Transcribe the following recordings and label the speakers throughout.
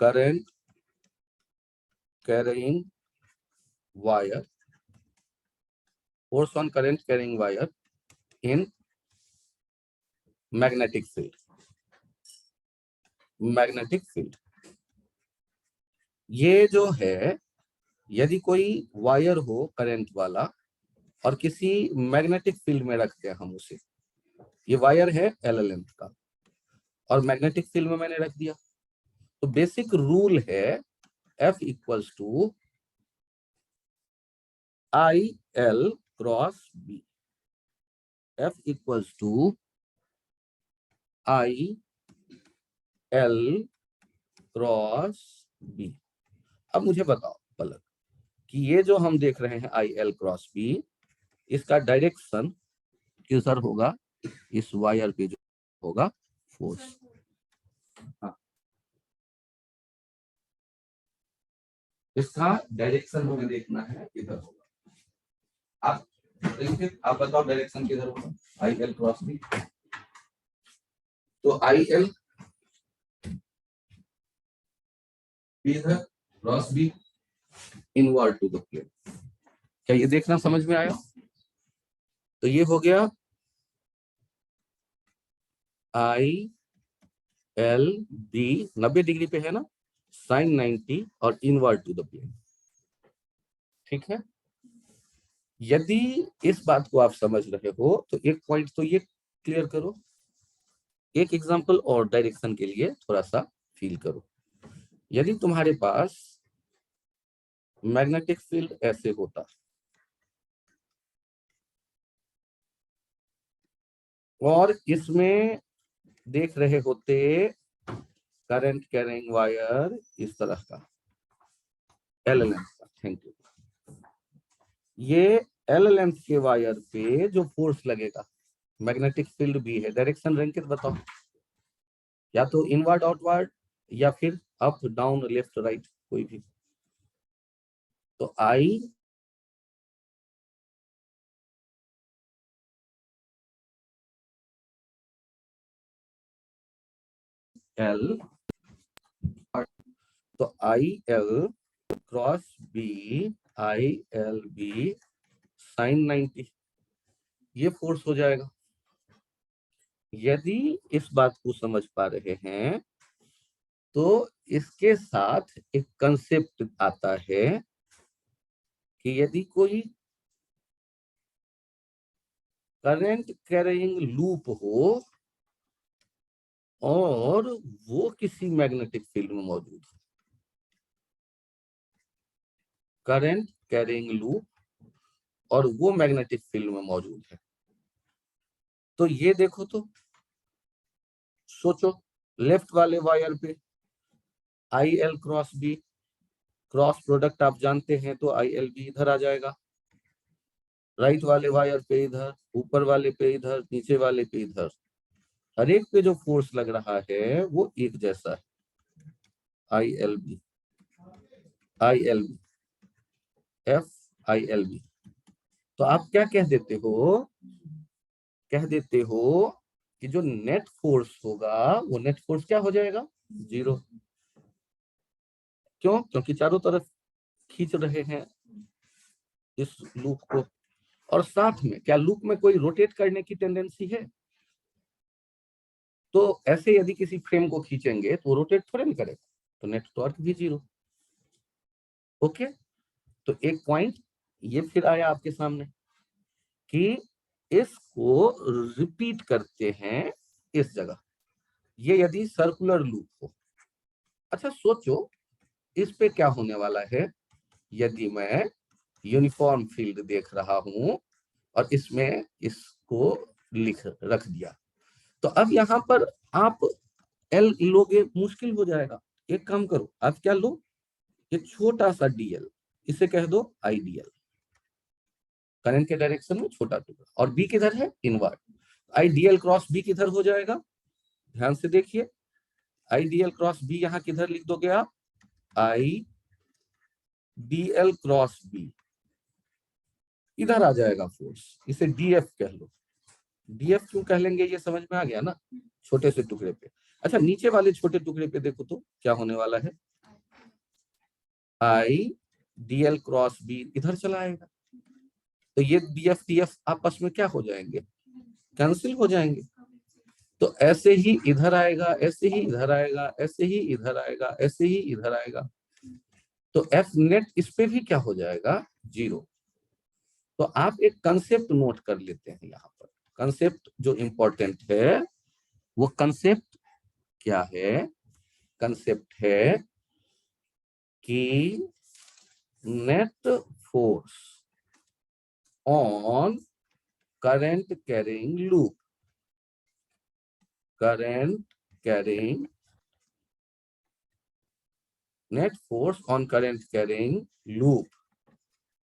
Speaker 1: current carrying wire, force on current carrying wire in magnetic field. Magnetic field, ये जो है, यदि कोई वायर हो करंट वाला और किसी मैग्नेटिक फील्ड में रखते हैं हम उसे, ये वायर है L लेंथ का और मैग्नेटिक फील्ड में मैंने रख दिया, तो बेसिक रूल है F equals to IL cross B। F equals to IL cross B। अब मुझे बताओ पलक कि ये जो हम देख रहे हैं IL क्रॉस B, इसका डायरेक्शन किधर होगा? इस वायर पे जो होगा फोर्स। हाँ, इसका डायरेक्शन हमें देखना है किधर होगा। आप देखिए, आप बताओ डायरेक्शन किधर होगा? IL cross B। तो IL इधर cross B inward to the plane. क्या ये देखना समझ में आया? तो ये हो गया IL B 90 डिग्री पे है ना, sin 90 और इनवर्ड टू द प्लेन। ठीक है, यदि इस बात को आप समझ रहे हो तो एक पॉइंट तो ये क्लियर करो, एक एग्जांपल और डायरेक्शन के लिए थोड़ा सा फील करो। यदि तुम्हारे पास मैग्नेटिक फील्ड ऐसे होता और इसमें देख रहे होते करंट कैरिंग वायर इस तरह का L लेंथ का, थैंक यू, ये L लेंथ के वायर पे जो फोर्स लगेगा, मैग्नेटिक फील्ड भी है, डायरेक्शन रंकित बताओ, या तो इनवर्ड आउटवर्ड या फिर अप डाउन लेफ्ट राइट, कोई भी। तो I L, तो IL cross B, ILB sin 90, ये फोर्स हो जाएगा। यदि इस बात को समझ पा रहे हैं तो इसके साथ एक कंसेप्ट आता है कि यदि कोई करंट कैरिंग लूप हो और वो किसी मैग्नेटिक फील्ड में मौजूद हो, करंट कैरिंग लूप और वो मैग्नेटिक फील्ड में मौजूद है, तो ये देखो, तो सोचो, लेफ्ट वाले वायर पे IL cross B, cross product आप जानते हैं, तो ILB इधर आ जाएगा, राइट वाले वायर पे इधर, ऊपर वाले पे इधर, नीचे वाले पे इधर, हर एक पे जो फोर्स लग रहा है वो एक जैसा है, ILB FILB। तो आप क्या कह देते हो? कह देते हो कि जो नेट फोर्स होगा वो नेट फोर्स क्या हो जाएगा? 0। क्यों? क्योंकि चारों तरफ खींच रहे हैं इस लूप को, और साथ में क्या लूप में कोई रोटेट करने की टेंडेंसी है? तो ऐसे यदि किसी फ्रेम को खींचेंगे तो रोटेट थोड़े नहीं करेगा, तो नेट टॉर्क भी 0। ओके, तो एक पॉइंट ये फिर आया आपके सामने कि इसको रिपीट करते हैं इस जगह, ये यदि सर्कुलर लूप हो। अच्छा सोचो, इस पे क्या होने वाला है यदि मैं यूनिफॉर्म फील्ड देख रहा हूं और इसमें इसको रख दिया, तो अब यहां पर आप L लोगे, मुश्किल हो जाएगा। एक काम करो, आप क्या लो, एक छोटा सा DL, इसे कह दो IDL, करंट के डायरेक्शन में छोटा टुकड़ा, और B किधर है? इनवर्ड। IDL क्रॉस B किधर हो जाएगा? ध्यान से देखिए, IDL क्रॉस B यहां किधर लिख दोगे आप? IDL क्रॉस B इधर आ जाएगा फोर्स, इसे DF कह लो। DF क्यों कह लेंगे ये समझ में आ गया ना, छोटे से टुकड़े पे। अच्छा नीचे वाले छोटे टुकड़े पे देखो तो क्या होने वाला है? आई डीएल क्रॉस बी इधर चला आएगा, तो ये डीएफ टीएफ आपस में क्या हो जाएंगे, कैंसिल हो जाएंगे। तो ऐसे ही इधर आएगा, ऐसे ही इधर आएगा, ऐसे ही इधर आएगा, ऐसे ही इधर आएगा, तो एफ नेट इस पे भी क्या हो जाएगा, 0। तो आप एक कंसेप्ट नोट कर लेते हैं यहाँ पर। कंसेप्ट जो इंपॉर्टेंट है वो कंसेप्ट क्या है, कंसेप्ट है कि net force on current carrying loop, current carrying, net force on current carrying loop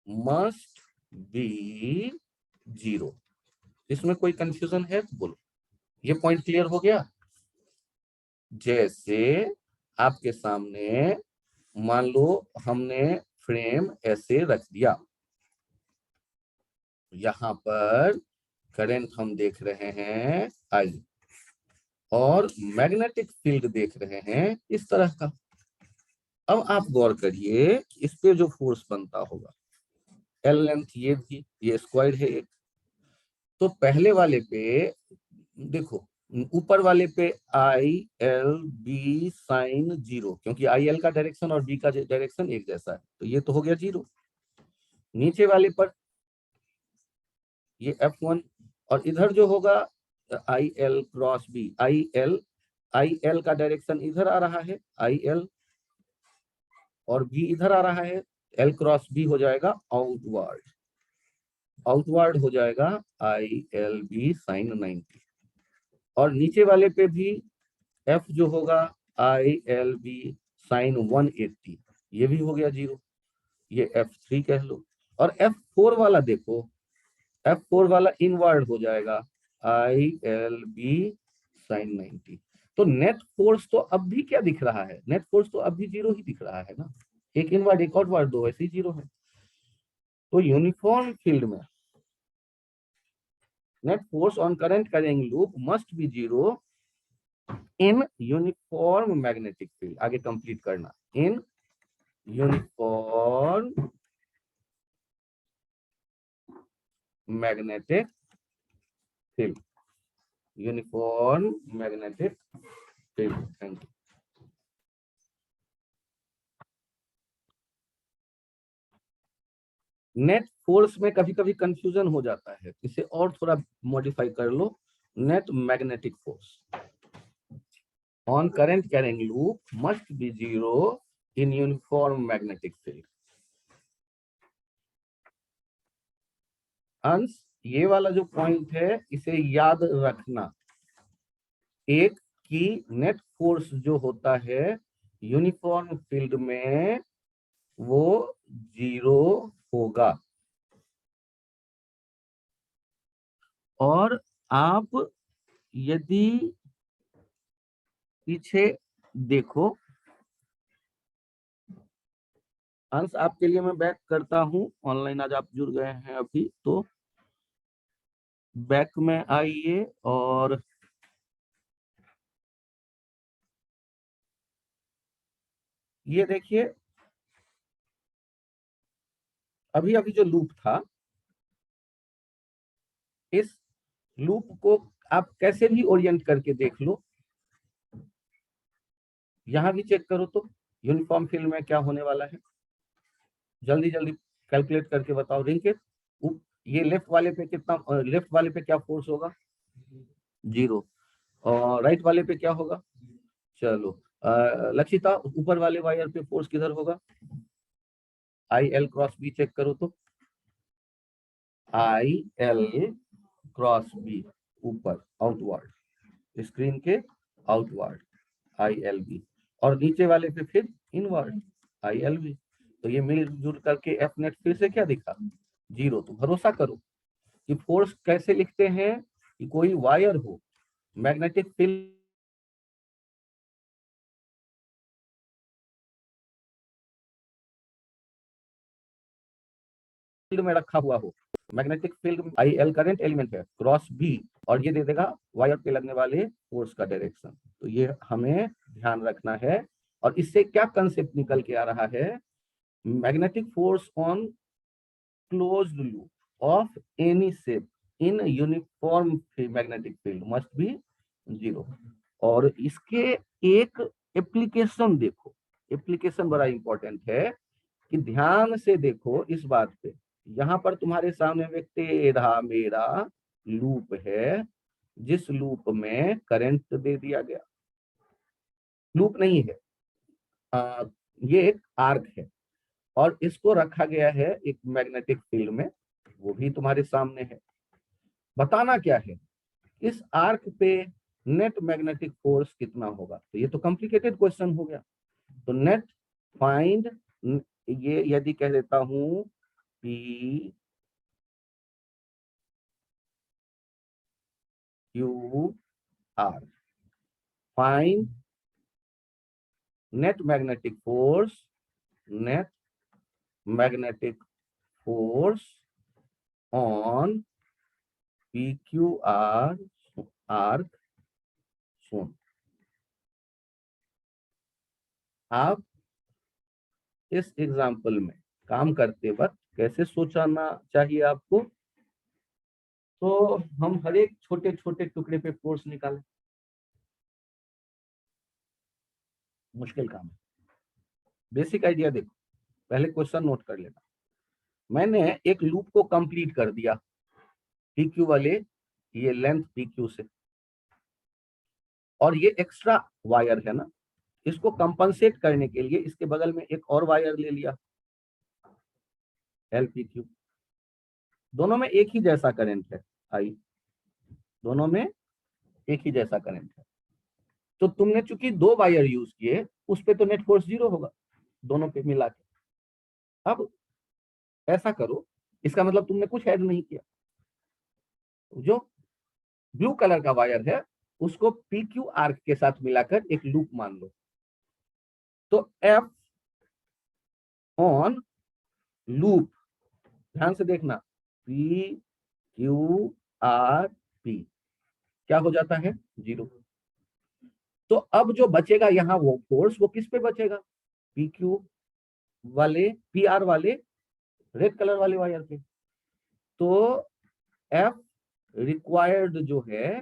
Speaker 1: must be 0। इसमें कोई कंफ्यूजन है तो बोलो, ये पॉइंट क्लियर हो गया। जैसे आपके सामने मान लो हमने फ्रेम ऐसे रख दिया, यहां पर करंट हम देख रहे हैं आई, और मैग्नेटिक फील्ड देख रहे हैं इस तरह का। अब आप गौर करिए इस पे जो फोर्स बनता होगा, एल लेंथ ये थी, ये स्क्वायर है एक, तो पहले वाले पे देखो, ऊपर वाले पे आई एल बी साइन 0, क्योंकि आई एल का डायरेक्शन और बी का डायरेक्शन एक जैसा है, तो ये तो हो गया 0। नीचे वाले पर ये F1, और इधर जो होगा I L cross B, I L का डायरेक्शन इधर आ रहा है, आई एल, और बी इधर आ रहा है, एल क्रॉस बी हो जाएगा आउटवर्ड, आउटवर्ड हो जाएगा आई एल बी साइन 90। और नीचे वाले पे भी एफ जो होगा आई एल बी साइन 180, ये भी हो गया 0, ये F3 कह लो। और F4 वाला देखो, F4 वाला इनवर्ड हो जाएगा आई एल बी साइन 90। तो नेट फोर्स तो अब भी क्या दिख रहा है, नेट फोर्स तो अब भी 0 ही दिख रहा है ना, एक इनवर्ड एक आउटवर्ड, दो ऐसे ही 0 है। तो यूनिफॉर्म फील्ड में net force on current carrying loop must be 0 in uniform magnetic field। आगे कंप्लीट करना, in uniform magnetic field, uniform magnetic field। Thank you. Net force में कभी कभी कंफ्यूजन हो जाता है, इसे और थोड़ा मॉडिफाई कर लो, net magnetic force on current carrying loop must be 0 in uniform magnetic field. Ansh ये वाला जो पॉइंट है इसे याद रखना, एक की नेट फोर्स जो होता है यूनिफॉर्म फील्ड में वो 0 होगा। और आप यदि पीछे देखो, अंश आपके लिए मैं बैक करता हूं, ऑनलाइन आज आप जुड़ गए हैं अभी, तो बैक में आइए और ये देखिए, अभी अभी जो लूप था, इस लूप को आप कैसे भी ओरिएंट करके देख लो, यहां भी चेक करो तो यूनिफॉर्म फील्ड में क्या होने वाला है, जल्दी जल्दी कैलकुलेट करके बताओ रिंकेट। ये लेफ्ट वाले पे कितना, लेफ्ट वाले पे क्या फोर्स होगा, 0, और राइट वाले पे क्या होगा, चलो लक्षिता ऊपर वाले वायर पे फोर्स किधर होगा, I L cross B check करो तो, आई एल क्रॉस बी ऊपर आउटवर्ड, स्क्रीन के आउटवर्ड आई एल बी, और नीचे वाले पे फिर इनवर्ड आई एल बी। तो ये मिलजुल करके एफ नेट फिर से क्या दिखा, 0। तो भरोसा करो कि फोर्स कैसे लिखते हैं, कि कोई वायर हो मैग्नेटिक फील्ड में रखा हुआ हो, मैग्नेटिक फील्ड में आई एल करंट एलिमेंट है, क्रॉस बी, और ये दे देगा वायर पे लगने वाले फोर्स का डायरेक्शन। तो ये हमें ध्यान रखना है। और इससे क्या कंसेप्ट निकल के आ रहा है magnetic force on closed loop of any shape in uniform magnetic field must be 0। और इसके एक एप्लीकेशन देखो, एप्लीकेशन बड़ा इंपॉर्टेंट है कि ध्यान से देखो इस बात पे। यहाँ पर तुम्हारे सामने में टेढ़ा मेरा लूप है, जिस लूप में करंट दे दिया गया, लूप नहीं है, ये एक आर्क है और इसको रखा गया है एक मैग्नेटिक फील्ड में, वो भी तुम्हारे सामने है। बताना क्या है, इस आर्क पे नेट मैग्नेटिक फोर्स कितना होगा। तो ये तो कॉम्प्लिकेटेड क्वेश्चन हो गया। तो नेट फाइंड, ये यदि कह देता हूं p q r, find net magnetic force, net magnetic force on p q r arc सोन। आप इस एग्जाम्पल में काम करते वक्त कैसे सोचना चाहिए आपको, तो हम हर एक छोटे छोटे टुकड़े पे फोर्स निकालें। मुश्किल काम है, बेसिक आइडिया देखो, पहले क्वेश्चन नोट कर लेना। मैंने एक लूप को कंप्लीट कर दिया पी क्यू वाले ये लेंथ पी क्यू से, और ये एक्स्ट्रा वायर है ना, इसको कंपनसेट करने के लिए इसके बगल में एक और वायर ले लिया एल पी क्यू। दोनों में एक ही जैसा करंट है आई, दोनों में एक ही जैसा करंट है। तो तुमने चूंकि दो वायर यूज किए, उस पे तो नेट फोर्स 0 होगा दोनों पे मिला के। अब ऐसा करो, इसका मतलब तुमने कुछ ऐड नहीं किया। जो ब्लू कलर का वायर है उसको पी क्यू आर्क के साथ मिलाकर एक लूप मान लो। तो एफ ऑन लूप, ध्यान से देखना, पी क्यू आर पी क्या हो जाता है 0। तो अब जो बचेगा यहाँ वो फोर्स, वो किस पे बचेगा, पी क्यू वाले, पी आर वाले रेड कलर वाले वायर पे। तो एफ रिक्वायर्ड जो है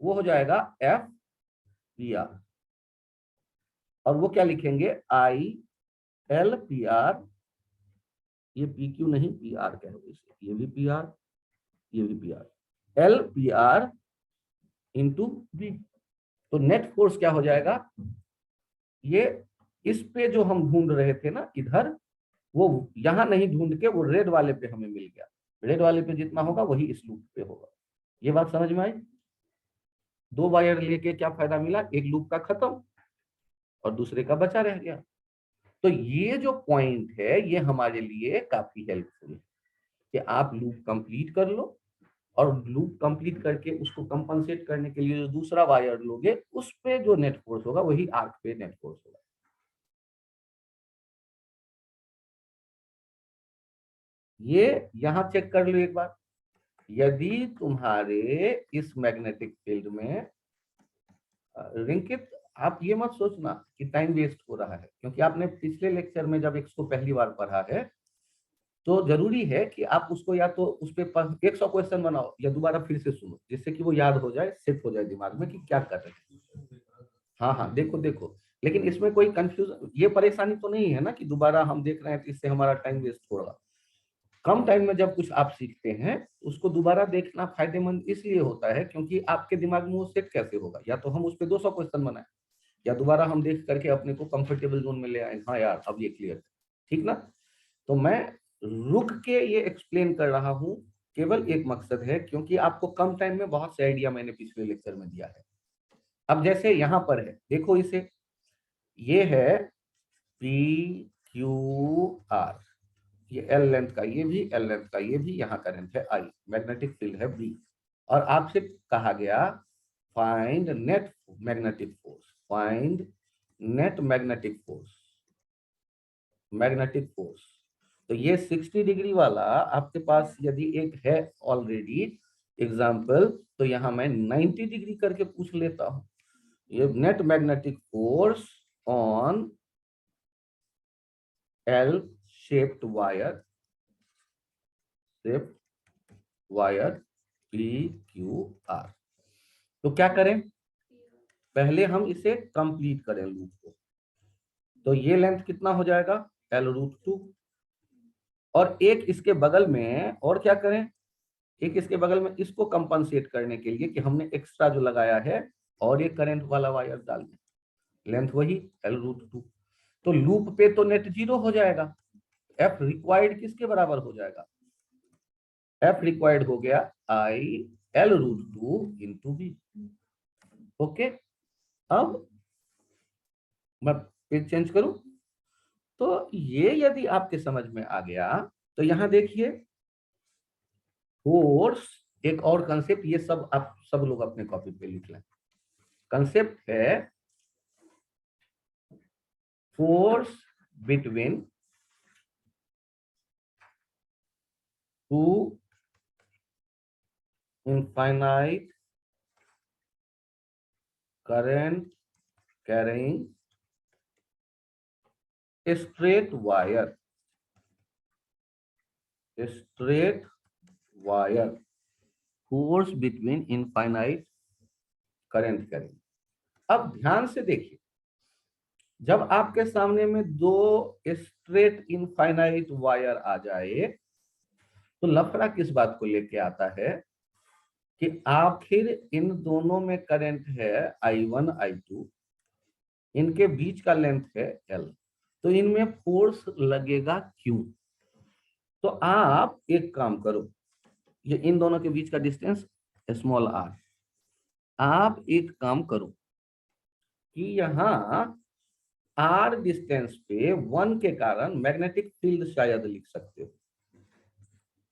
Speaker 1: वो हो जाएगा एफ पी आर, और वो क्या लिखेंगे, आई एल पी आर, ये पी क्यू नहीं पी आर कह रहे, ये भी पी आर, ये भी P R, L P R into B. तो नेट फोर्स क्या हो जाएगा, ये इस पे जो हम ढूंढ रहे थे ना इधर, वो यहां नहीं ढूंढ के वो रेड वाले पे हमें मिल गया। रेड वाले पे जितना होगा वही इस लूप पे होगा। ये बात समझ में आई। दो वायर लेके क्या फायदा मिला, एक लूप का खत्म और दूसरे का बचा रह गया। तो ये जो पॉइंट है ये हमारे लिए काफी हेल्पफुल है कि आप लूप कंप्लीट कर लो, और लूप कंप्लीट करके उसको कंपनसेट करने के लिए जो दूसरा वायर लोगे उस पे जो नेट फोर्स होगा वही आर्क पे नेट फोर्स होगा। ये यहां चेक कर लो एक बार, यदि तुम्हारे इस मैग्नेटिक फील्ड में रिंकित, आप ये मत सोचना कि टाइम वेस्ट हो रहा है, क्योंकि आपने पिछले लेक्चर में जब इसको पहली बार पढ़ा है तो जरूरी है कि आप उसको या तो उस पे 100 क्वेश्चन बनाओ या दोबारा फिर से सुनो, जिससे कि वो याद हो जाए, सेट हो जाए दिमाग में कि क्या कर रहे हैं। हाँ हाँ, देखो देखो, लेकिन इसमें कोई कंफ्यूजन, ये परेशानी तो नहीं है ना कि दोबारा हम देख रहे हैं तो इससे हमारा टाइम वेस्ट हो रहा। कम टाइम में जब कुछ आप सीखते हैं उसको दोबारा देखना फायदेमंद इसलिए होता है क्योंकि आपके दिमाग में वो सेट कैसे होगा, या तो हम उस पर 200 क्वेश्चन बनाए या दोबारा हम देख करके अपने को कंफर्टेबल जोन में ले आए, हाँ यार अब ये क्लियर है, ठीक ना। तो मैं रुक के ये एक्सप्लेन कर रहा हूं, केवल एक मकसद है, क्योंकि आपको कम टाइम में बहुत से आइडिया मैंने पिछले लेक्चर में दिया है। अब जैसे यहां पर है, देखो इसे, ये है पी क्यू आर, ये एल लेंथ का, ये भी एल लेंथ का, ये भी, यहाँ करंट है आई, मैग्नेटिक फील्ड है बी, और आपसे कहा गया find net magnetic force, find net magnetic force, magnetic force. तो ये 60 डिग्री वाला आपके पास यदि एक है ऑलरेडी एग्जाम्पल, तो यहां मैं 90 डिग्री करके पूछ लेता हूं। ये net magnetic force on L shaped wire P q are. तो क्या करें, पहले हम इसे कंप्लीट करें लूप को। तो ये लेंथ कितना हो जाएगा, L√2। और एक इसके बगल में और क्या करें, एक इसके बगल में इसको कंपनसेट करने के लिए कि हमने एक्स्ट्रा जो लगाया है और ये करंट वाला वायर डाल दें, लेंथ वही L√2। तो लूप पे तो नेट 0 हो जाएगा। एफ रिक्वायर्ड किसके बराबर हो जाएगा, एफ रिक्वायर्ड हो गया आई L√2 इंटू बी। ओके, अब मैं पेज चेंज करूं। तो ये यदि आपके समझ में आ गया तो यहां देखिए फोर्स, एक और कंसेप्ट, ये सब आप सब लोग अपने कॉपी पे लिख लें। कंसेप्ट है force between two infinite current carrying straight wire force between infinite current carrying. अब ध्यान से देखिए, जब आपके सामने में दो स्ट्रेट इनफाइनाइट वायर आ जाए तो लफड़ा किस बात को लेके आता है कि आखिर इन दोनों में करंट है I1 I2, इनके बीच का लेंथ है L, तो इनमें फोर्स लगेगा Q। तो आप एक काम करो, ये इन दोनों के बीच का डिस्टेंस स्मॉल r, आप एक काम करो कि यहाँ r डिस्टेंस पे 1 के कारण मैग्नेटिक फील्ड शायद लिख सकते हो,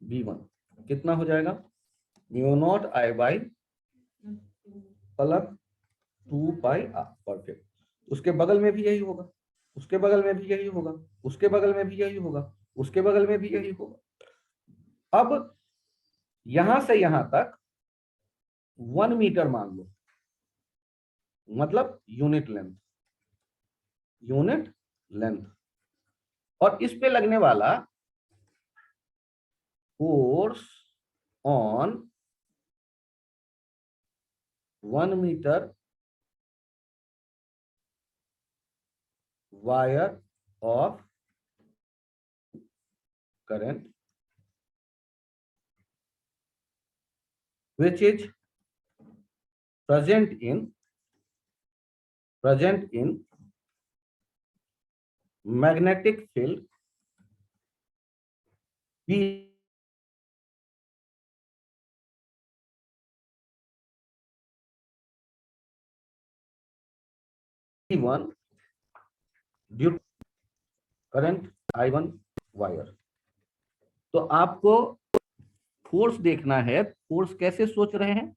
Speaker 1: V1 कितना हो जाएगा, μ0 I by plus 2 pi r। Perfect. उसके बगल में भी यही होगा, उसके बगल में भी यही होगा, उसके बगल में भी यही होगा, उसके बगल में भी यही होगा। अब यहां से यहां तक 1 मीटर मान लो, मतलब यूनिट लेंथ। और इस पे लगने वाला force on 1 metre wire of current which is present in magnetic field P1 due to current I1 wire. तो आपको फोर्स देखना है, फोर्स कैसे सोच रहे हैं,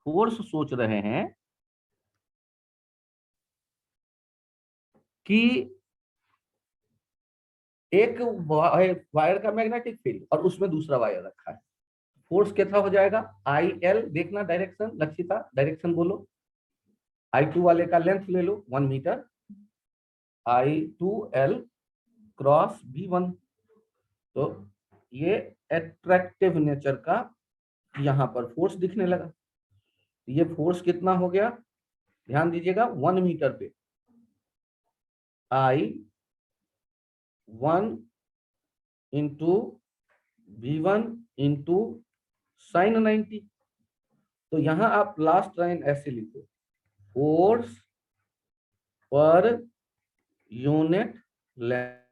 Speaker 1: फोर्स सोच रहे हैं कि एक वायर का मैग्नेटिक फील्ड और उसमें दूसरा वायर रखा है, फोर्स कितना हो जाएगा, आई एल, देखना डायरेक्शन, लक्षिता डायरेक्शन बोलो, I2 वाले का लेंथ ले लो 1 मीटर, I2L क्रॉस V1। तो ये एट्रैक्टिव नेचर का यहां पर फोर्स दिखने लगा। ये फोर्स कितना हो गया, ध्यान दीजिएगा, 1 मीटर पे I1 into V1 into sine 90। तो यहां आप लास्ट लाइन ऐसे लिखो, फोर्स पर यूनिट लेंथ,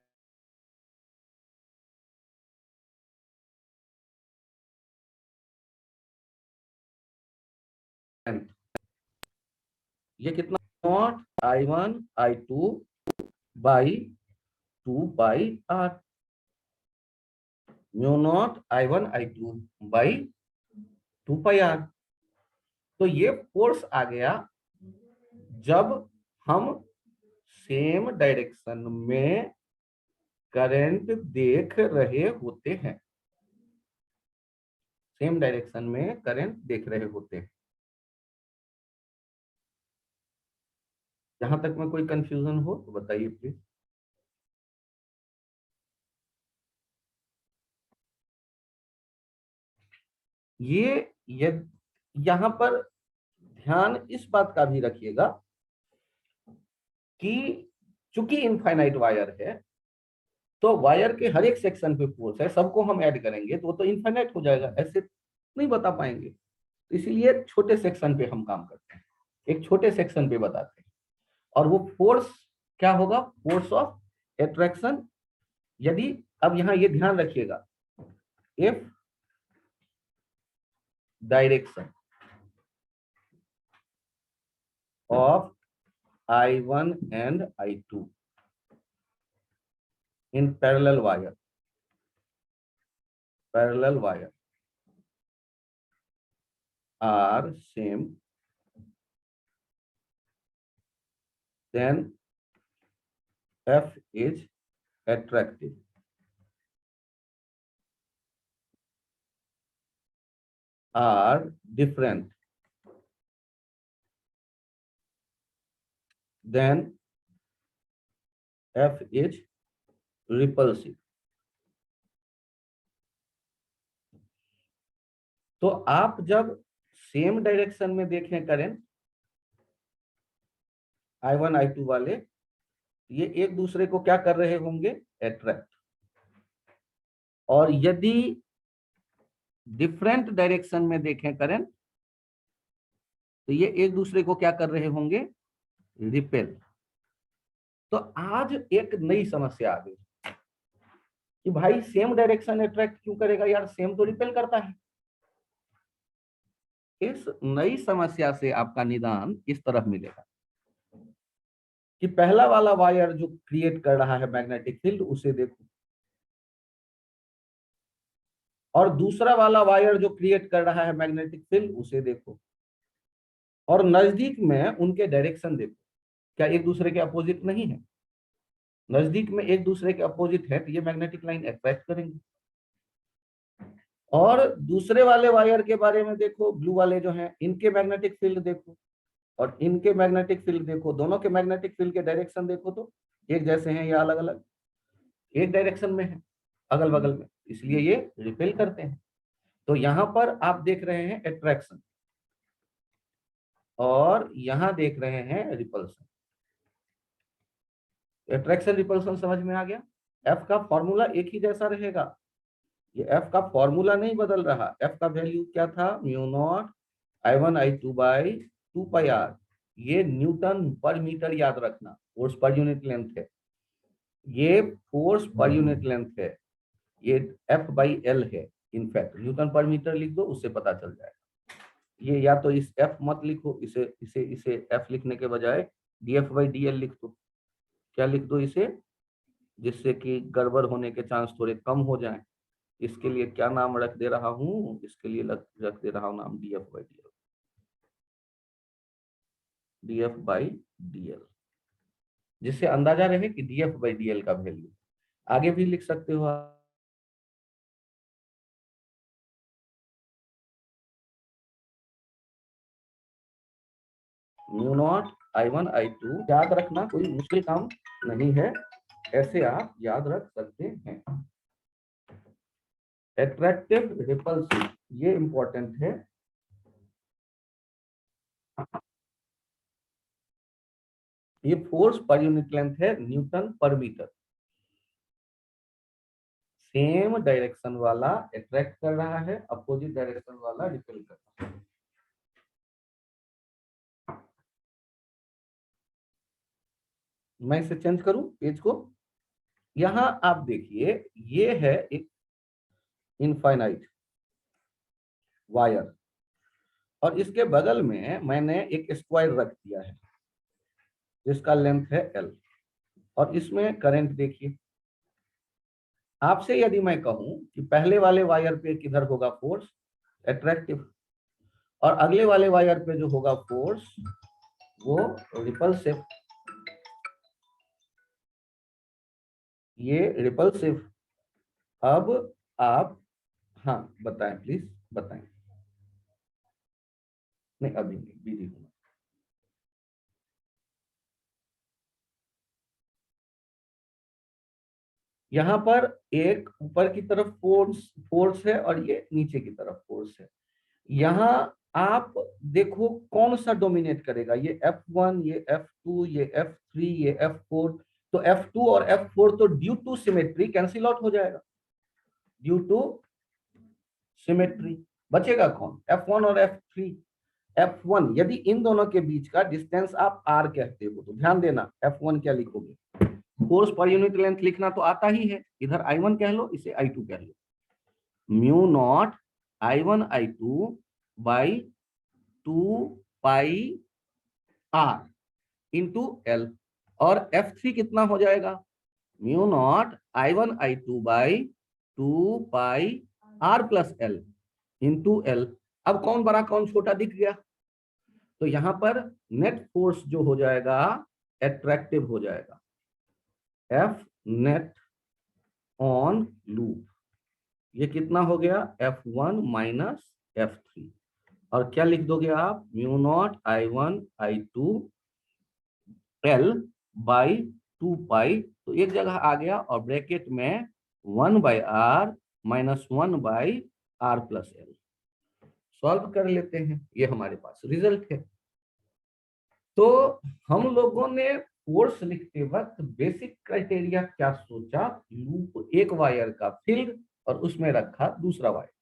Speaker 1: ये कितना, not I1 I2 by 2 pi r, μ0 I1 I2 by 2 pi r। तो ये फोर्स आ गया जब हम सेम डायरेक्शन में करंट देख रहे होते हैं, सेम डायरेक्शन में करंट देख रहे होते हैं। जहां तक में कोई कंफ्यूजन हो तो बताइए प्लीज। ये यहां पर ध्यान इस बात का भी रखिएगा कि चूंकि इनफाइनाइट वायर है तो वायर के हर एक सेक्शन पे फोर्स है, सबको हम ऐड करेंगे तो वो तो इनफाइनाइट हो जाएगा, ऐसे नहीं बता पाएंगे। इसीलिए छोटे सेक्शन पे हम काम करते हैं, एक छोटे सेक्शन पे बताते हैं। और वो फोर्स क्या होगा? Force of attraction. यदि अब यहां ये ध्यान रखिएगा, if direction of I1 and I2 in parallel wire are same, then F is attractive. Are different, then F is repulsive. तो आप जब सेम डायरेक्शन में देखें करंट I1 I2 वाले, ये एक दूसरे को क्या कर रहे होंगे? अट्रैक्ट। और यदि डिफरेंट डायरेक्शन में देखें करंट तो ये एक दूसरे को क्या कर रहे होंगे? रिपेल। तो आज एक नई समस्या आ गई कि भाई सेम डायरेक्शन अट्रैक्ट क्यों करेगा यार, सेम तो रिपेल करता है। इस नई समस्या से आपका निदान इस तरफ मिलेगा कि पहला वाला वायर जो क्रिएट कर रहा है मैग्नेटिक फील्ड उसे देखो, और दूसरा वाला वायर जो क्रिएट कर रहा है मैग्नेटिक फील्ड उसे देखो, और नजदीक में उनके डायरेक्शन देखो। क्या एक दूसरे के अपोजिट नहीं है? नजदीक में एक दूसरे के अपोजिट है तो ये मैग्नेटिक लाइन अट्रैक्ट करेंगे। और दूसरे वाले वायर के बारे में देखो, ब्लू वाले जो हैं इनके मैग्नेटिक फील्ड देखो और इनके मैग्नेटिक फील्ड देखो, दोनों के मैग्नेटिक फील्ड के डायरेक्शन देखो तो एक जैसे हैं या अलग अलग? एक डायरेक्शन में है, अगल बगल में, इसलिए ये रिपेल करते हैं। तो यहां पर आप देख रहे हैं अट्रैक्शन और यहां देख रहे हैं रिपल्सन। अट्रैक्शन रिपल्सन समझ में आ गया? एफ का फॉर्मूला एक ही जैसा रहेगा, ये एफ का फॉर्मूला नहीं बदल रहा। एफ का वैल्यू क्या था? Mu naught I1 I2 by 2πr। ये न्यूटन पर मीटर याद रखना, फोर्स पर यूनिट लेंथ है, ये फोर्स पर यूनिट लेंथ है, ये F बाई एल है। इनफैक्ट न्यूटन पर मीटर लिख दो, उससे पता चल जाएगा। ये या तो इस F मत लिखो, इसे इसे इसे F लिखने के बजाय dF बाई dl लिख दो। क्या लिख दो इसे? जिससे कि गड़बड़ होने के चांस थोड़े कम हो जाएं। इसके लिए क्या नाम रख दे रहा हूं? इसके लिए रख दे रहा हूं नाम dF by dl, dF by dl, जिससे अंदाजा रहे कि dF बाई dl का वैल्यू। आगे भी लिख सकते हो आप। म्यू नॉट I1 I2 याद रखना कोई मुश्किल काम नहीं है, ऐसे आप याद रख सकते हैं। एट्रैक्टिव रिपल्सिव, ये इंपॉर्टेंट है। ये फोर्स पर यूनिट लेंथ है न्यूटन पर मीटर। सेम डायरेक्शन वाला अट्रैक्ट कर रहा है, अपोजिट डायरेक्शन वाला रिपेल कर रहा है। मैं इसे चेंज करूं पेज को। यहां आप देखिए, ये है एक इनफाइनाइट वायर और इसके बगल में मैंने एक स्क्वायर रख दिया है जिसका लेंथ है L, और इसमें करंट देखिए। आपसे यदि मैं कहूं कि पहले वाले वायर पे किधर होगा फोर्स? अट्रैक्टिव, और अगले वाले वायर पे जो होगा फोर्स वो रिपल्सिव। ये रिपल्सिव। अब आप, हाँ बताएं प्लीज बताएं। नहीं अभी नहीं, बिजी हूं। यहाँ पर एक ऊपर की तरफ फोर्स फोर्स है और ये नीचे की तरफ फोर्स है। यहां आप देखो कौन सा डोमिनेट करेगा, ये F1, ये F2, ये F3, ये F4। तो F2 और F4 तो due to symmetry cancel out हो जाएगा, ड्यू टू सिमेट्री। बचेगा कौन, F1 और F3। F1 यदि इन दोनों के बीच का डिस्टेंस आप R कहते हो तो ध्यान देना F1 क्या लिखोगे, फोर्स पर यूनिट लेंथ लिखना तो आता ही है, इधर I1 कह लो, इसे I2 कह लो, mu naught I1 I2 by 2 pi R into L। और F3 कितना हो जाएगा, mu naught I1 I2 by 2 pi R plus L into L। अब कौन बड़ा कौन छोटा दिख गया, तो यहां पर नेट फोर्स जो हो जाएगा एट्रैक्टिव हो जाएगा, F नेट ऑन लूप। ये कितना हो गया, F1 माइनस F3। और क्या लिख दोगे आप, mu naught I1 I2 L by 2 पाई, तो एक जगह आ गया, और ब्रैकेट में 1/R minus 1/R plus L। Solve कर लेते हैं, ये हमारे पास रिजल्ट है। तो हम लोगों ने फोर्स लिखते वक्त बेसिक क्राइटेरिया क्या सोचा, लूप एक वायर का फील्ड और उसमें रखा दूसरा वायर,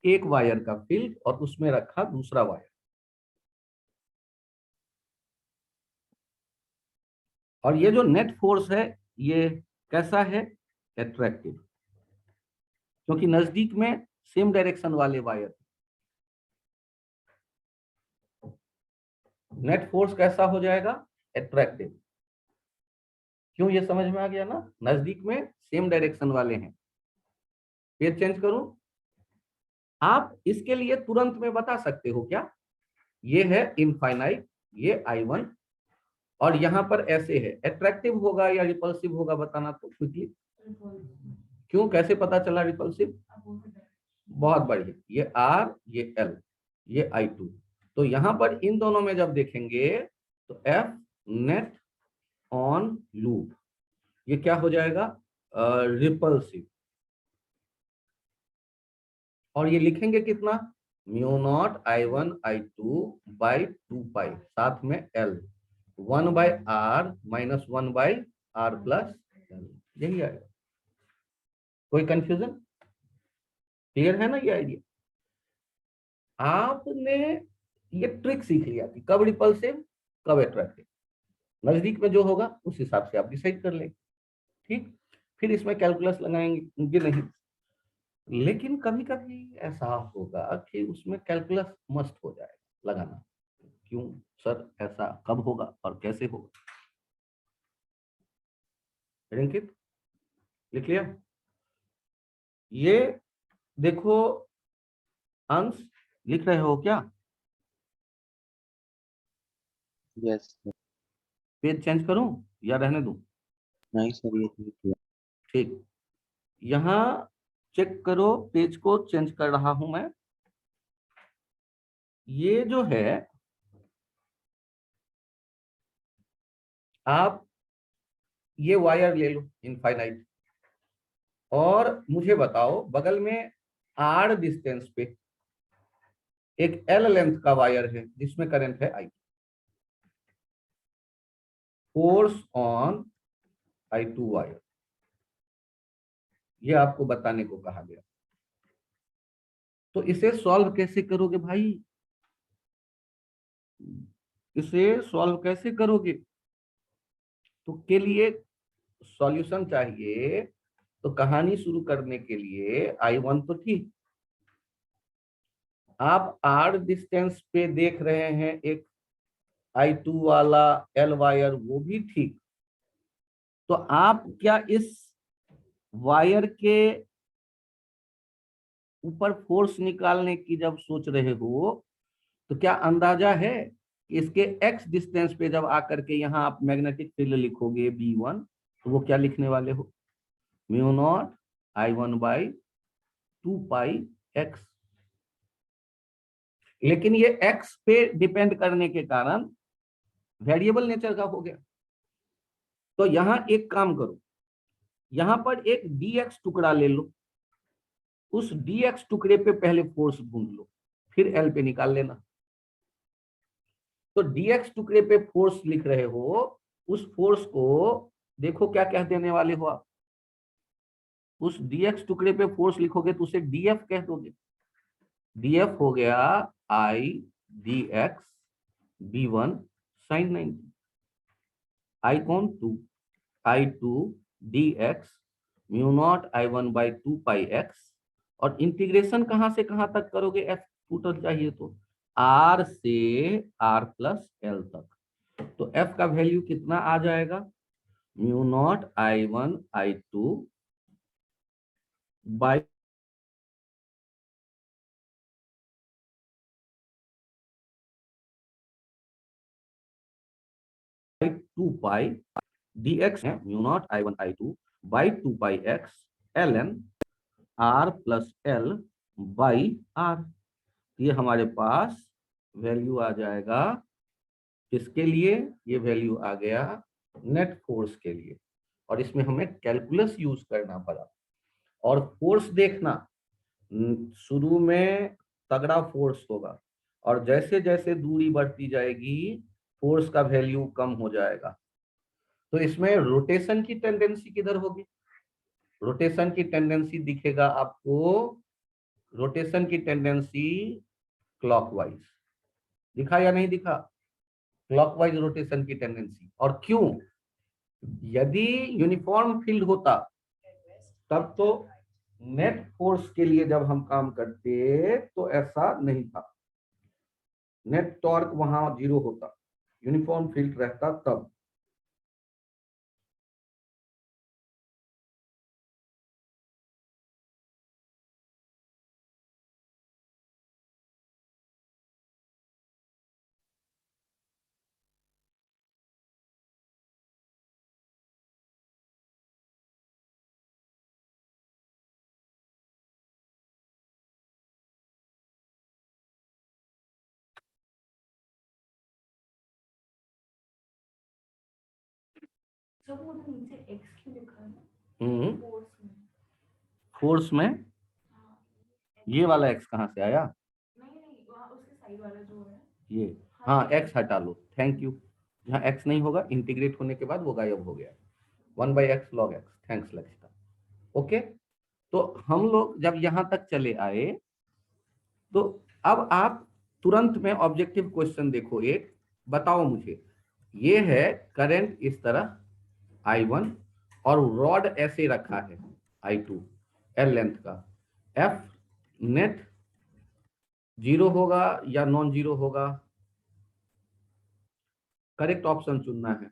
Speaker 1: एक वायर का फील्ड और उसमें रखा दूसरा वायर। और ये जो नेट फोर्स है ये कैसा है, एट्रैक्टिव, क्योंकि नजदीक में सेम डायरेक्शन वाले वायर। नेट फोर्स कैसा हो जाएगा, एट्रैक्टिव। क्यों, ये समझ में आ गया ना, नजदीक में सेम डायरेक्शन वाले हैं। पेज चेंज करूं, आप इसके लिए तुरंत में बता सकते हो क्या, ये है इनफाइनाइट, ये I1, और यहां पर ऐसे है, एट्रैक्टिव होगा या रिपल्सिव होगा बताना तो क्विकली। क्यों, कैसे पता चला रिपल्सिव, बहुत बढ़िया, ये R ये L ये I2। तो यहां पर इन दोनों में जब देखेंगे तो F नेट ऑन लूप ये क्या हो जाएगा, रिपल्सिव। और ये लिखेंगे कितना, mu naught I1 I2 by 2 पाई, साथ में L 1/R minus 1/R plus L, यही आएगा। कोई कंफ्यूजन, क्लियर है ना ये आइडिया। आपने ये ट्रिक सीख लिया कि कब रिपल्सिव कब एट्रैक्टिव, नजदीक में जो होगा उस हिसाब से आप डिसाइड कर लेंगे, ठीक। फिर इसमें कैलकुलस लगाएंगे नहीं, लेकिन कभी कभी ऐसा होगा कि उसमें कैलकुलस मस्ट हो जाएगा लगाना। क्यों सर, ऐसा कब होगा और कैसे होगा, रिंकित लिख लिया। ये देखो, अंश लिख रहे हो क्या,
Speaker 2: यस
Speaker 1: पेज चेंज करूं या रहने दूं,
Speaker 2: नहीं सर, ये ठीक है।
Speaker 1: ठीक। यहां चेक करो, पेज को चेंज कर रहा हूं मैं। ये जो है, आप ये वायर ले लो इनफाइनाइट, और मुझे बताओ बगल में R डिस्टेंस पे एक L लेंथ का वायर है जिसमें करंट है I। Force on I2 wire, ये आपको बताने को कहा गया। तो इसे सॉल्व कैसे करोगे भाई, इसे सॉल्व कैसे करोगे, तो के लिए सॉल्यूशन चाहिए। तो कहानी शुरू करने के लिए I1 तो ठीक, आप R डिस्टेंस पे देख रहे हैं एक I2 वाला L वायर, वो भी ठीक। तो आप क्या इस वायर के ऊपर फोर्स निकालने की जब सोच रहे हो तो क्या अंदाजा है कि इसके x डिस्टेंस पे जब आकर के यहाँ आप मैग्नेटिक फील्ड लिखोगे B1, तो वो क्या लिखने वाले हो, mu naught I1 by 2 pi x। लेकिन ये x पे डिपेंड करने के कारण वेरिएबल नेचर का हो गया। तो यहां एक काम करो, यहां पर एक dx टुकड़ा ले लो, उस dx टुकड़े पे पहले फोर्स ढूंढ लो, फिर L पे निकाल लेना। तो dx टुकड़े पे फोर्स लिख रहे हो, उस फोर्स को देखो क्या कह देने वाले हो आप। उस dx टुकड़े पे फोर्स लिखोगे तो उसे df कह दोगे। df हो गया I dx b1 sin 90। I कौन? 2। I2 dx mu naught I1 by 2 pi x। और इंटीग्रेशन कहां से कहां तक करोगे? f टोटल चाहिए तो r से r प्लस l तक। तो f का वैल्यू कितना आ जाएगा? Mu naught I1 I2 by 2 pi dx है mu naught I1 I2 by 2 pi x ln r plus l by r। ये हमारे पास वैल्यू आ जाएगा किसके लिए? ये वैल्यू आ गया नेट फोर्स के लिए। और इसमें हमें कैलकुलस यूज करना पड़ा। और फोर्स देखना, शुरू में तगड़ा फोर्स होगा और जैसे जैसे दूरी बढ़ती जाएगी फोर्स का वैल्यू कम हो जाएगा। तो इसमें रोटेशन की टेंडेंसी किधर होगी? रोटेशन की टेंडेंसी दिखेगा आपको, रोटेशन की टेंडेंसी क्लॉकवाइज। दिखा या नहीं दिखा? क्लॉकवाइज रोटेशन की टेंडेंसी। और क्यों? यदि यूनिफॉर्म फील्ड होता तब तो नेट फोर्स के लिए जब हम काम करते तो ऐसा नहीं था, नेट टॉर्क वहां 0 होता, यूनिफॉर्म फील्ड रहता तब।
Speaker 3: जो वो नीचे एक्स क्यों लिखा है फोर्स में?
Speaker 1: फोर्स में
Speaker 3: हाँ,
Speaker 1: ये वाला x कहां से आया?
Speaker 3: नहीं नहीं, वहाँ उसके साइड वाला जो है।
Speaker 1: ये, हाँ x हटा लो, थैंक यू। जहाँ x नहीं होगा इंटीग्रेट होने के बाद वो गायब हो गया। 1/x log x। Thanks Lakshita. Okay, तो हम लोग जब यहां तक चले आए तो अब आप तुरंत में ऑब्जेक्टिव क्वेश्चन देखो। एक बताओ मुझे, ये है करंट इस तरह I1 और रॉड ऐसे रखा है I2 L लेंथ का। F नेट 0 होगा या नॉन जीरो होगा? करेक्ट ऑप्शन चुनना है।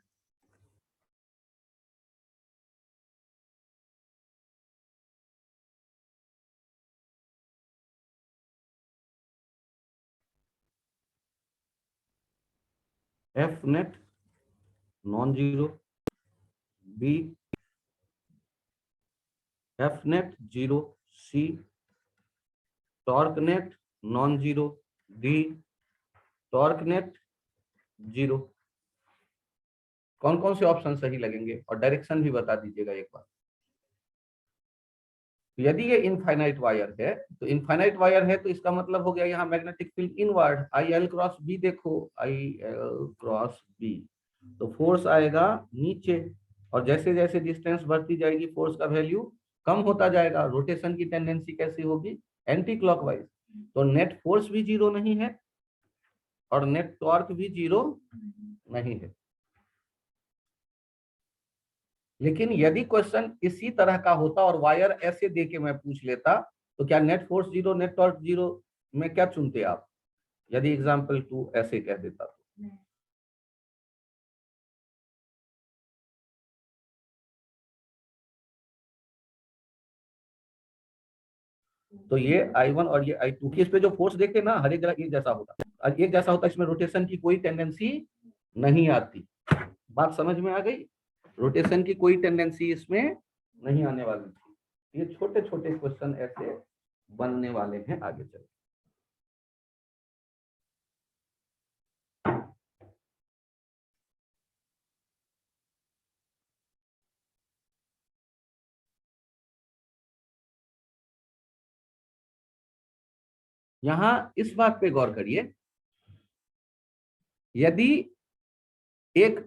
Speaker 1: F net non zero, B F net 0, C torque net non zero, D torque net 0। कौन कौन से ऑप्शन सही लगेंगे? और डायरेक्शन भी बता दीजिएगा एक बार। यदि ये इनफाइनाइट वायर है तो इनफाइनाइट वायर है तो इसका मतलब हो गया यहाँ magnetic field inward I L cross B. देखो आई एल क्रॉस बी, तो फोर्स आएगा नीचे और जैसे जैसे डिस्टेंस बढ़ती जाएगी फोर्स का वैल्यू कम होता जाएगा। रोटेशन की टेंडेंसी कैसी होगी? Anti clockwise. तो नेट फोर्स भी 0 नहीं है और नेट टॉर्क भी 0 नहीं है। लेकिन यदि क्वेश्चन इसी तरह का होता और वायर ऐसे दे के मैं पूछ लेता तो क्या नेट फोर्स 0 नेट टॉर्क 0 में क्या चुनते आप? यदि एग्जाम्पल 2 ऐसे कह देता तो ये I1 और ये I2 की इस पे जो फोर्स देखते ना हर एक जगह एक जैसा होता, और एक जैसा होता, इसमें रोटेशन की कोई टेंडेंसी नहीं आती। बात समझ में आ गई? रोटेशन की कोई टेंडेंसी इसमें नहीं आने वाली थी। ये छोटे छोटे क्वेश्चन ऐसे बनने वाले हैं आगे चल। यहां इस बात पे गौर करिए, यदि एक